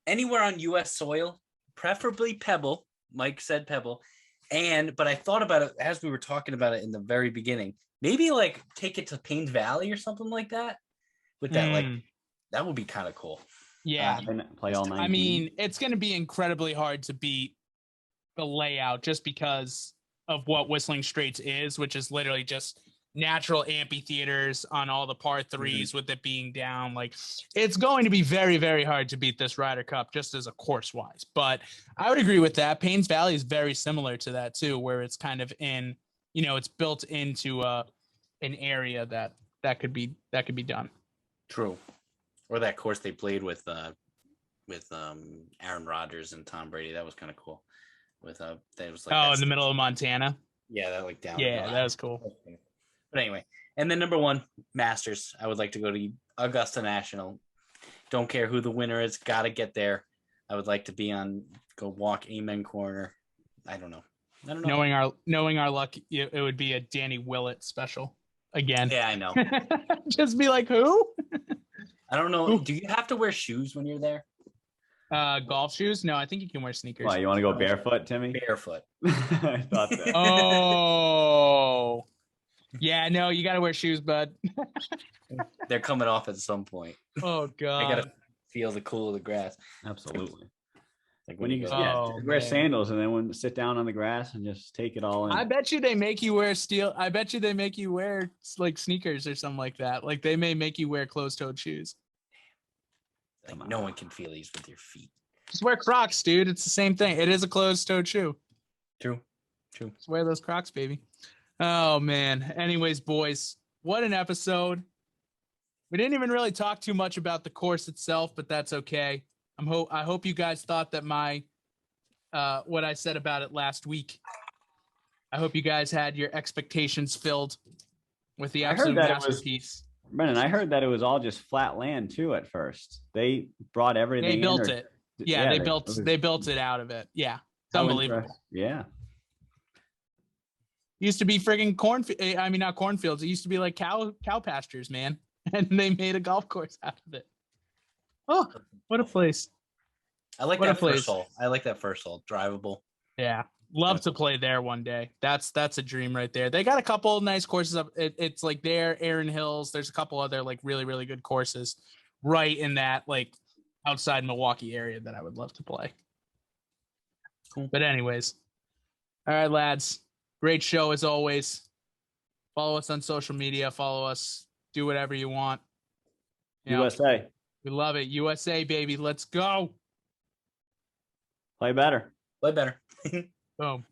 Anywhere on U.S. soil, preferably Pebble. Mike said Pebble. But I thought about it as we were talking about it in the very beginning. Maybe like take it to Paynes Valley or something like that. With that, that would be kind of cool. Yeah. Play all 19. I mean, it's going to be incredibly hard to beat the layout just because of what Whistling Straits is, which is literally just natural amphitheaters on all the par 3s with it being down. Like, it's going to be very, very hard to beat this Ryder Cup just as a course wise. But I would agree with that. Paynes Valley is very similar to that too, where it's kind of in, it's built into an area that could be done. True. Or that course they played with Aaron Rodgers and Tom Brady. That was kind of cool. With that was like in the middle of Montana. Yeah, that like down. Yeah, that was cool. But anyway, and then number 1, Masters. I would like to go to Augusta National. Don't care who the winner is. Got to get there. I would like to go walk Amen Corner. I don't know. Knowing our luck, it would be a Danny Willett special again. Yeah, I know. Just be like, who? I don't know. Do you have to wear shoes when you're there? Golf shoes? No, I think you can wear sneakers. Why, you want to go barefoot, Timmy? Barefoot. I thought that. Oh. Yeah, no, you got to wear shoes, bud. They're coming off at some point. Oh, God. I got to feel the cool of the grass. Absolutely. Like when you wear sandals and then when sit down on the grass and just take it all in. I bet you they make you wear like sneakers or something like that. Like they may make you wear closed-toed shoes. Like no one can feel these with your feet. Just wear Crocs, dude. It's the same thing. It is a closed-toed shoe. True. Just wear those Crocs, baby. Oh, man. Anyways, boys, what an episode. We didn't even really talk too much about the course itself, but that's okay. I hope you guys thought that my what I said about it last week. I hope you guys had your expectations filled with the absolute masterpiece. Brennan, I heard that it was all just flat land too at first. They brought everything. They built it. Yeah, they built it out of it. Yeah. It's unbelievable. Yeah. Used to be friggin' I mean, not cornfields. It used to be like cow pastures, man. And they made a golf course out of it. Oh, what a place. I like What a that first place. hole. I like that first hole. Drivable. Yeah. Love to play there one day. That's a dream right there. They got a couple nice courses up. It's like there, Aaron Hills. There's a couple other like really, really good courses right in that like outside Milwaukee area that I would love to play. Cool. But anyways, all right, lads. Great show as always. Follow us on social media. Follow us. Do whatever you want. You know, USA. we love it. USA, baby. Let's go. Play better. Play better. Boom.